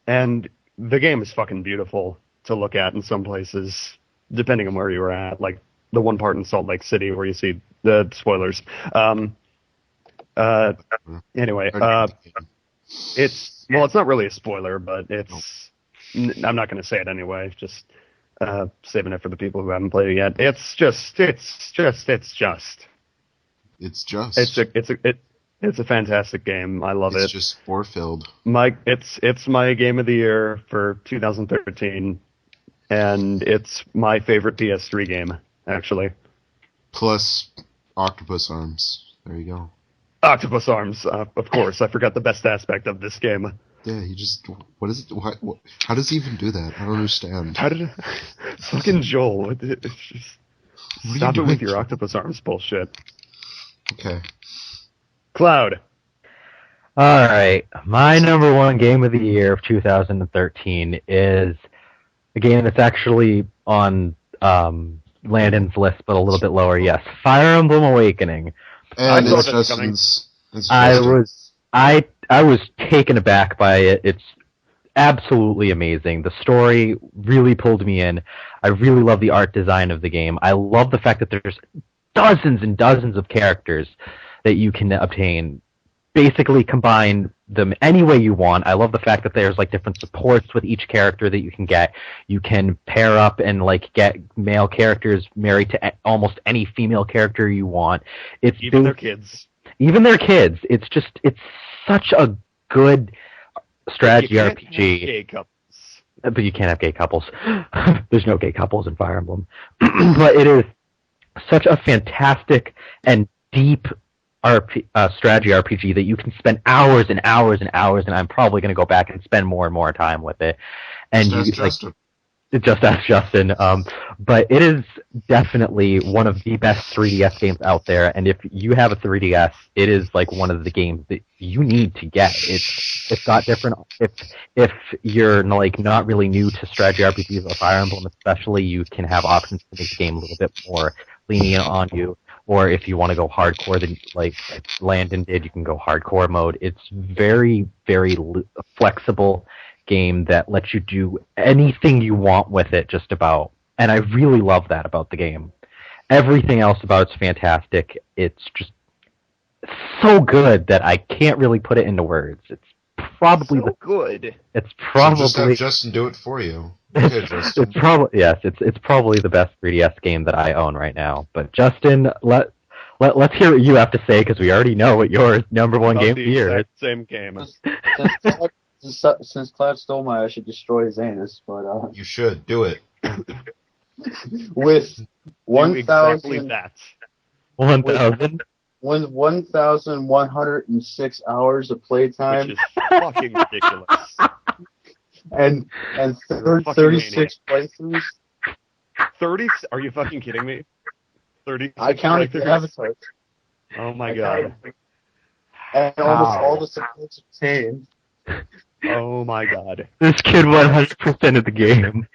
And the game is fucking beautiful to look at in some places, depending on where you were at. Like the one part in Salt Lake City where you see the spoilers. Anyway, it's not really a spoiler, but it's... I'm not going to say it anyway. Just saving it for the people who haven't played it yet. It's just. It's a fantastic game. I love it. It's just spore-filled. It's my game of the year for 2013, and it's my favorite PS3 game actually. Plus Octopus Arms. There you go. Octopus Arms, of course. I forgot the best aspect of this game. Yeah, he just... What is it? What, how does he even do that? I don't understand. How did... Fucking Joel. It's just... Stop it with your Octopus Arms bullshit. Okay. Cloud. Alright, my number 1 game of the year of 2013 is a game that's actually on Landon's list, but a little bit lower, yes. Fire Emblem Awakening. And it's Justin's... I was taken aback by it. It's absolutely amazing. The story really pulled me in. I really love the art design of the game. I love the fact that there's dozens and dozens of characters that you can obtain. Basically combine them any way you want. I love the fact that there's like different supports with each character that you can get. You can pair up and like get male characters married to almost any female character you want. It's even their kids. Even their kids. It's such a good strategy RPG. Gay couples. But you can't have gay couples. There's no gay couples in Fire Emblem. But it is such a fantastic and deep strategy RPG that you can spend hours and hours and hours, and I'm probably going to go back and spend more and more time with it. And just ask Justin. But it is definitely one of the best 3DS games out there, and if you have a 3DS, it is like one of the games that you need to get. It's got different. If you're like not really new to strategy RPGs or Fire Emblem, especially, you can have options to make the game a little bit more lenient on you. Or if you want to go hardcore, then like Landon did, you can go hardcore mode. It's very, very flexible game that lets you do anything you want with it, just about. And I really love that about the game. Everything else about it's fantastic. It's just so good that I can't really put it into words. It's probably good. It's probably so just have Justin do it for you. Okay, Justin. It's probably It's probably the best 3DS game that I own right now. But Justin, let's hear what you have to say, because we already know what your number one game of the year is. Same game. Since Cloud stole my, I should destroy his anus. But you should do it with 1,000 1,106 hours of playtime, which is fucking ridiculous. and 36 playthroughs. 30? Are you fucking kidding me? 30. I counted the avatars. Oh my god. And almost all the supports obtained. Oh my god. This kid 100% of the game.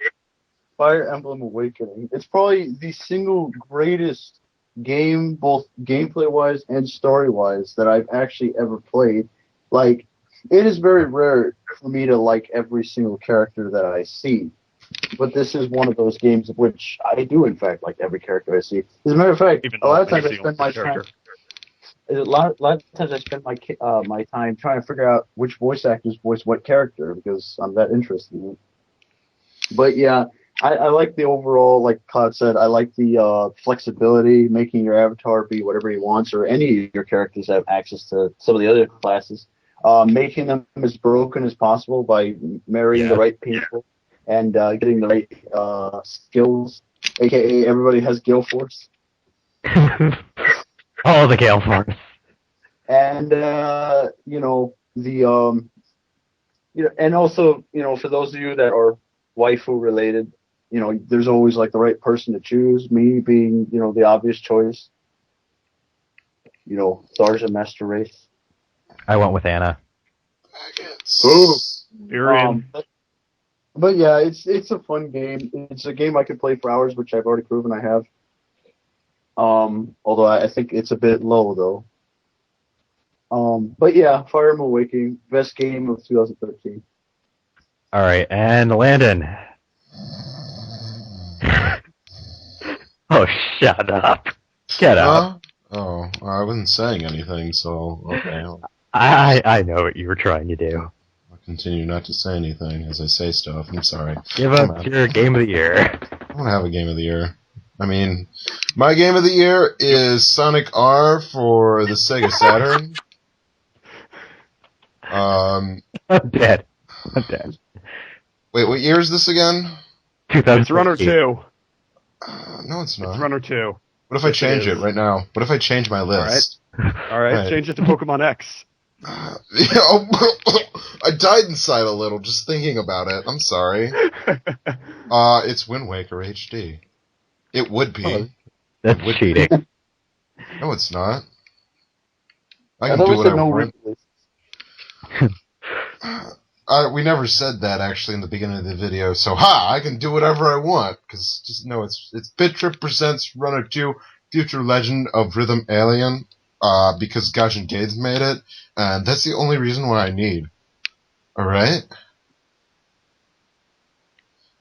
Fire Emblem Awakening. It's probably the single greatest game, both gameplay-wise and story-wise, that I've actually ever played. Like, it is very rare for me to like every single character that I see. But this is one of those games of which I do, in fact, like every character I see. As a matter of fact, a lot of times I spend my time... A lot of times I spend my time trying to figure out which voice actors voice what character, because I'm that interested in it. But yeah, I like the overall, like Cloud said, I like the flexibility, making your avatar be whatever he wants, or any of your characters have access to some of the other classes. Making them as broken as possible by marrying the right people and getting the right skills, aka everybody has Gale Force. All the Gale Force. And and also, for those of you that are waifu related, there's always like the right person to choose. Me being, the obvious choice. Tharja Master Race. I went with Anna. Ooh. But yeah, it's a fun game. It's a game I could play for hours, which I've already proven I have. Although I think it's a bit low though. But yeah, Fire Emblem Awakening, best game of 2013. All right, and Landon. Oh, shut up! Get up. Oh, I wasn't saying anything, so okay. I know what you were trying to do. I'll continue not to say anything as I say stuff. I'm sorry. Give up your game of the year. I don't have a game of the year. I mean, my game of the year is Sonic R for the Sega Saturn. I'm dead. Wait, what year is this again? 2015. It's Runner 2. No, it's not. It's Runner 2. What if I change it right now? What if I change my list? All right. Change it to Pokemon X. I died inside a little just thinking about it. I'm sorry. It's Wind Waker HD. It would be. Oh, that's cheating. No, it's not. I can do what I want. We never said that actually in the beginning of the video, so I can do whatever I want, because just know it's Bit Trip presents Runner 2 Future Legend of Rhythm Alien, because Gaijin Gates made it, and that's the only reason why I need. Alright?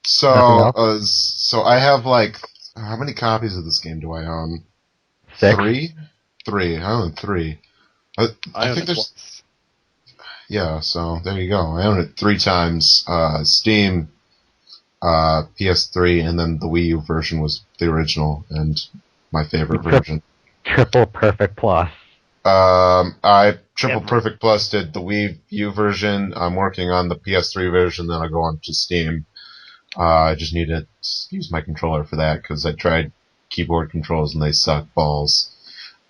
So, so I have like, how many copies of this game do I own? 6. 3? 3. I own 3. I think there's... Yeah, so there you go. I own it 3 times. Steam, PS3, and then the Wii U version was the original and my favorite version. Triple Perfect Plus. I Triple Perfect Plus did the Wii U version. I'm working on the PS3 version, then I'll go on to Steam. I just need to use my controller for that, because I tried keyboard controls and they suck balls.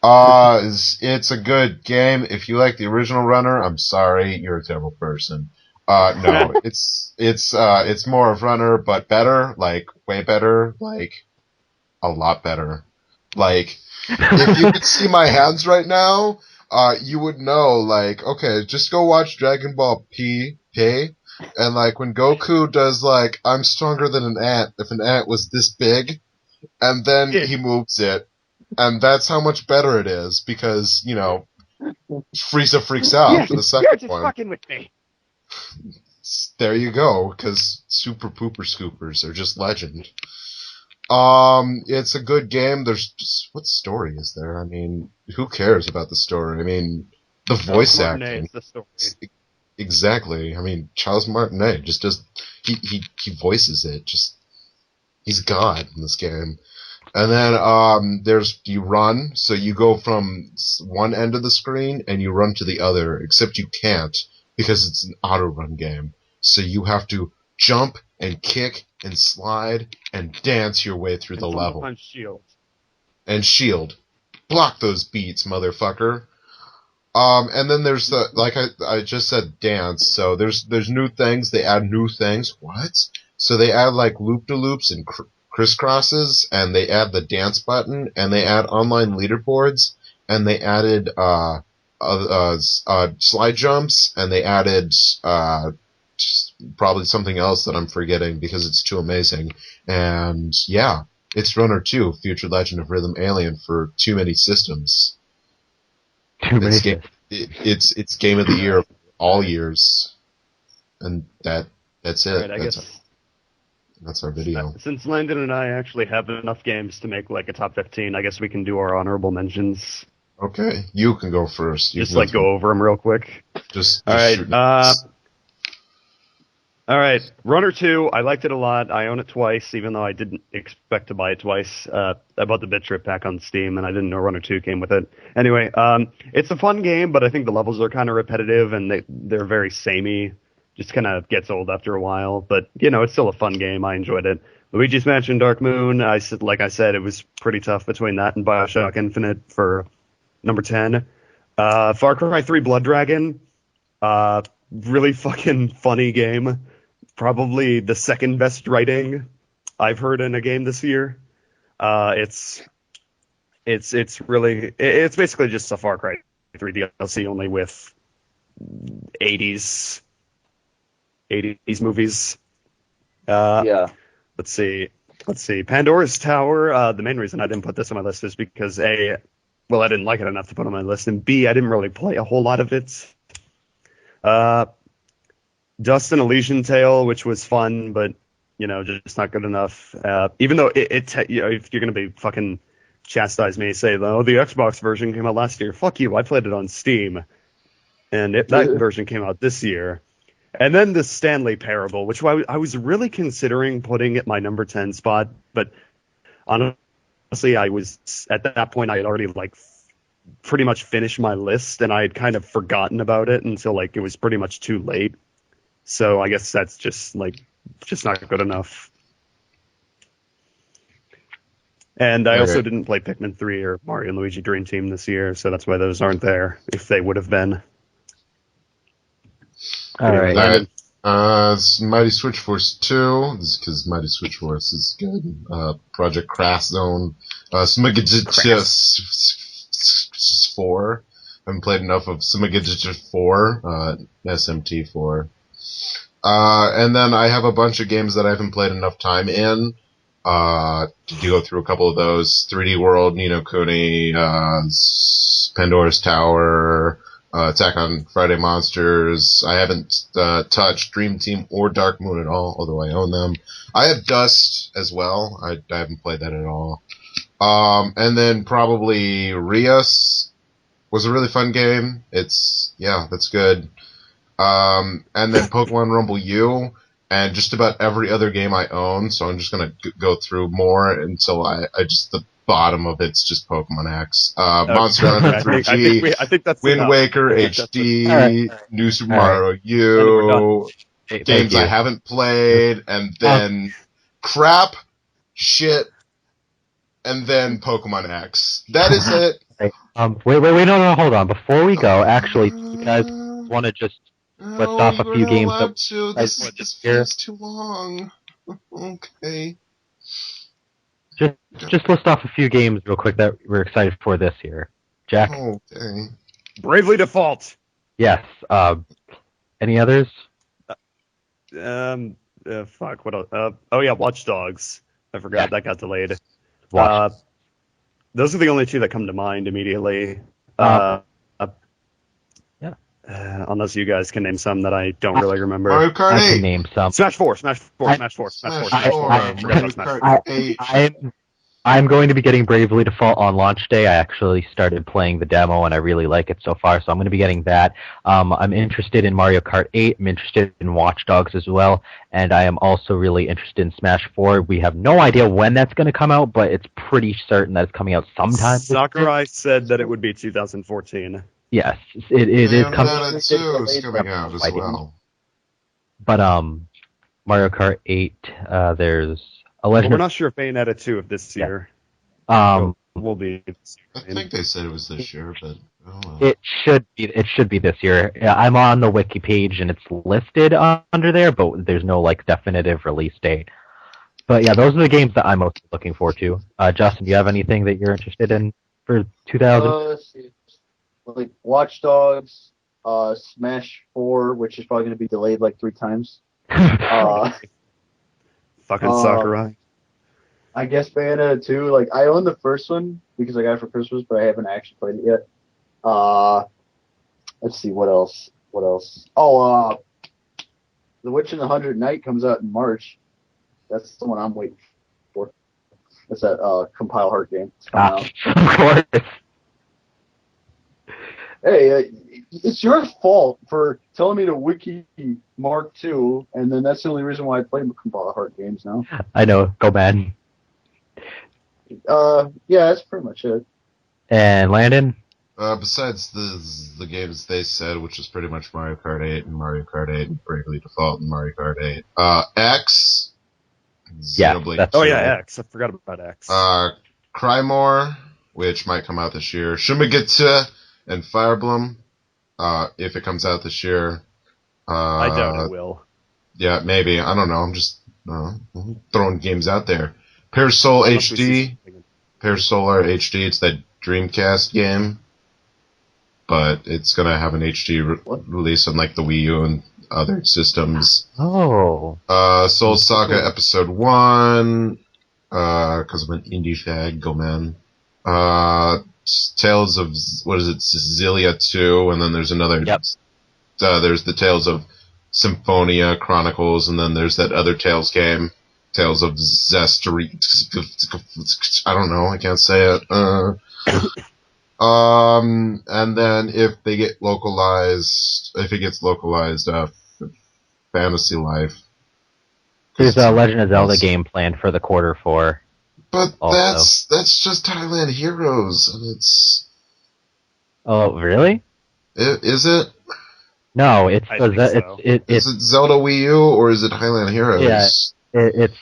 It's a good game. If you like the original Runner, I'm sorry, you're a terrible person. No, it's more of Runner, but better, like way better, like a lot better. Like, if you could see my hands right now, you would know, like, okay, just go watch Dragon Ball P, and like when Goku does like, I'm stronger than an ant, if an ant was this big, and then he moves it, and that's how much better it is, because, Frieza freaks out for the second one. Fucking with me. There you go, because Super Pooper Scoopers are just legend. It's a good game. There's just, what story is there? I mean, who cares about the story? I mean, the voice acting. The story. Exactly. I mean, Charles Martinet just does, he voices it. Just, he's God in this game. And then, you run, so you go from one end of the screen and you run to the other, except you can't, because it's an auto-run game. So you have to jump and kick and slide and dance your way through the level. And shield. Block those beats, motherfucker. And then there's the, like I just said, dance. So there's new things. They add new things. What? So they add like loop-de-loops and crisscrosses, and they add the dance button, and they add online leaderboards, and they added slide jumps, and they added probably something else that I'm forgetting because it's too amazing. And yeah, it's Runner 2, Future Legend of Rhythm Alien for too many systems. It's game of the year of all years. And that's it. Right, That's our video. Since Landon and I actually have enough games to make like a top 15, I guess we can do our honorable mentions. Okay, you can go first. Just like go over them real quick. Just all right. All right, Runner 2, I liked it a lot. I own it twice, even though I didn't expect to buy it twice. I bought the Bit Trip pack on Steam, and I didn't know Runner 2 came with it. Anyway, it's a fun game, but I think the levels are kind of repetitive, and they're very samey. Just kind of gets old after a while, but, it's still a fun game. I enjoyed it. Luigi's Mansion Dark Moon, like I said, it was pretty tough between that and Bioshock Infinite for number 10. Far Cry 3 Blood Dragon, really fucking funny game. Probably the second best writing I've heard in a game this year. It's basically just a Far Cry 3 DLC, only with 80s movies. Yeah. Let's see. Pandora's Tower. The main reason I didn't put this on my list is because I didn't like it enough to put on my list, and B, I didn't really play a whole lot of it. Dust and Elysian Tale, which was fun, but just not good enough. Even though if you're gonna be fucking chastise me, say the Xbox version came out last year. Fuck you! I played it on Steam, and that version came out this year. And then the Stanley Parable, which I was really considering putting at my number 10 spot, but honestly, I was at that point I had already pretty much finished my list, and I had kind of forgotten about it until it was pretty much too late. So I guess that's just not good enough. And I also didn't play Pikmin 3 or Mario and Luigi Dream Team this year, so that's why those aren't there, if they would have been. All right. It's Mighty Switch Force 2, because Mighty Switch Force is good. Project Crash Zone. Smigidgis 4. I haven't played enough of Smigidgis 4, SMT 4. And then I have a bunch of games that I haven't played enough time in. To go through a couple of those. 3D World, Ni no Kuni, Pandora's Tower, Attack on Friday Monsters. I haven't touched Dream Team or Dark Moon at all, although I own them. I have Dust as well. I haven't played that at all. And then probably Rios was a really fun game. That's good. And then Pokemon Rumble U, and just about every other game I own, so I'm just gonna go through more until I just, the bottom of it's just Pokemon X. Monster Hunter 3G, I think that's Wind enough. Waker HD, Right. New Super Mario U, Thank games you. I haven't played, and then crap, shit, and then Pokemon X. That is it. Hey, wait, no, hold on. Before we go, actually, do you guys want to just list off a few games that This feels too long. Okay. Just list off a few games real quick that we're excited for this year. Jack? Okay. Bravely Default. Yes. Any others? Fuck. What else? Oh yeah, Watch Dogs. I forgot that got delayed. Watch. Those are the only two that come to mind immediately. Yeah. Unless you guys can name some that I don't really remember. Mario Kart I 8. can name some. Smash 4. I forgot about Smash 4. I'm going to be getting Bravely Default on launch day. I actually started playing the demo and I really like it so far, so I'm going to be getting that. I'm interested in Mario Kart 8. I'm interested in Watch Dogs as well, and I am also really interested in Smash 4. We have no idea when that's going to come out, but it's pretty certain that it's coming out sometime. Sakurai said that it would be 2014. Yes, it is coming. Bayonetta 2 is coming out as well. But Mario Kart 8, there's a Legend. We're not sure if Bayonetta 2 of this year will be. I think they said it was this year, but it should be this year. Yeah, I'm on the wiki page and it's listed under there, but there's no like definitive release date. But yeah, those are the games that I'm most looking forward to. Justin, do you have anything that you're interested in for 2000? Like Watch Dogs, Smash 4, which is probably going to be delayed like 3 times. Fucking Sakurai. I guess Bayonetta 2. Like, I own the first one because I got it for Christmas, but I haven't actually played it yet. Let's see, what else? Oh, The Witch and the Hundred Knight comes out in March. That's the one I'm waiting for. It's that Compile Heart game. It's coming out. Of course. Hey, it's your fault for telling me to wiki Mark II, and then that's the only reason why I play Compile Heart games now. I know. Go man. Yeah, that's pretty much it. And Landon? Besides the games they said, which is pretty much Mario Kart 8 and Mario Kart 8 and Bravely Default and Mario Kart 8. X. Yeah. Oh yeah, X. I forgot about X. Crymore, which might come out this year. Shumagita and Fire Emblem, if it comes out this year. I doubt it will. Yeah, maybe. I don't know. I'm just throwing games out there. Parasol HD. Parasolar HD. It's that Dreamcast game. But it's going to have an HD release on like the Wii U and other systems. Oh. Soul Saga Episode 1. Because I'm an indie fag. Go man. Tales of, what is it, Xillia 2, and then there's another, there's the Tales of Symphonia Chronicles, and then there's that other Tales game, Tales of Zestri, I don't know, I can't say it, and then if it gets localized, Fantasy Life. There's a Legend of Zelda game planned for the quarter 4. But also. that's just Thailand Heroes, and it's. Oh, really? Is it? No, it's is it Zelda Wii U or is it Highland Heroes? Yeah, it's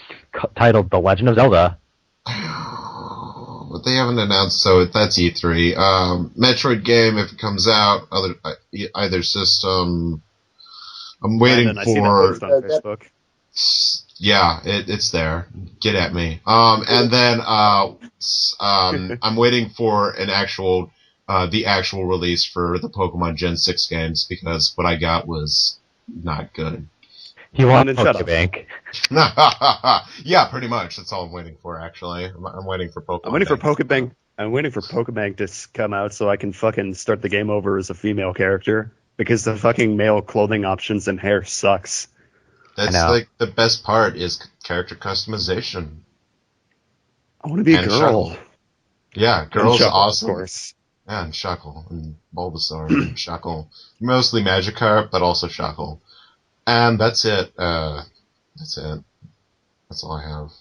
titled The Legend of Zelda. But they haven't announced, so that's E3. Metroid game, if it comes out, either system. I'm waiting for. I see that post on Facebook. Yeah, it's there. Get at me. And then I'm waiting for the actual release for the Pokemon Gen 6 games because what I got was not good. You want Pokebank? Yeah, pretty much. That's all I'm waiting for. Actually, I'm waiting for Pokemon. I'm waiting for Pokebank to come out so I can fucking start the game over as a female character because the fucking male clothing options and hair sucks. That's like the best part is character customization. I want to be a girl. Shuckle. Yeah, girls are awesome. Of course. Yeah, and Shuckle and Bulbasaur and Shuckle. Mostly Magikarp, but also Shuckle. And that's it. That's all I have.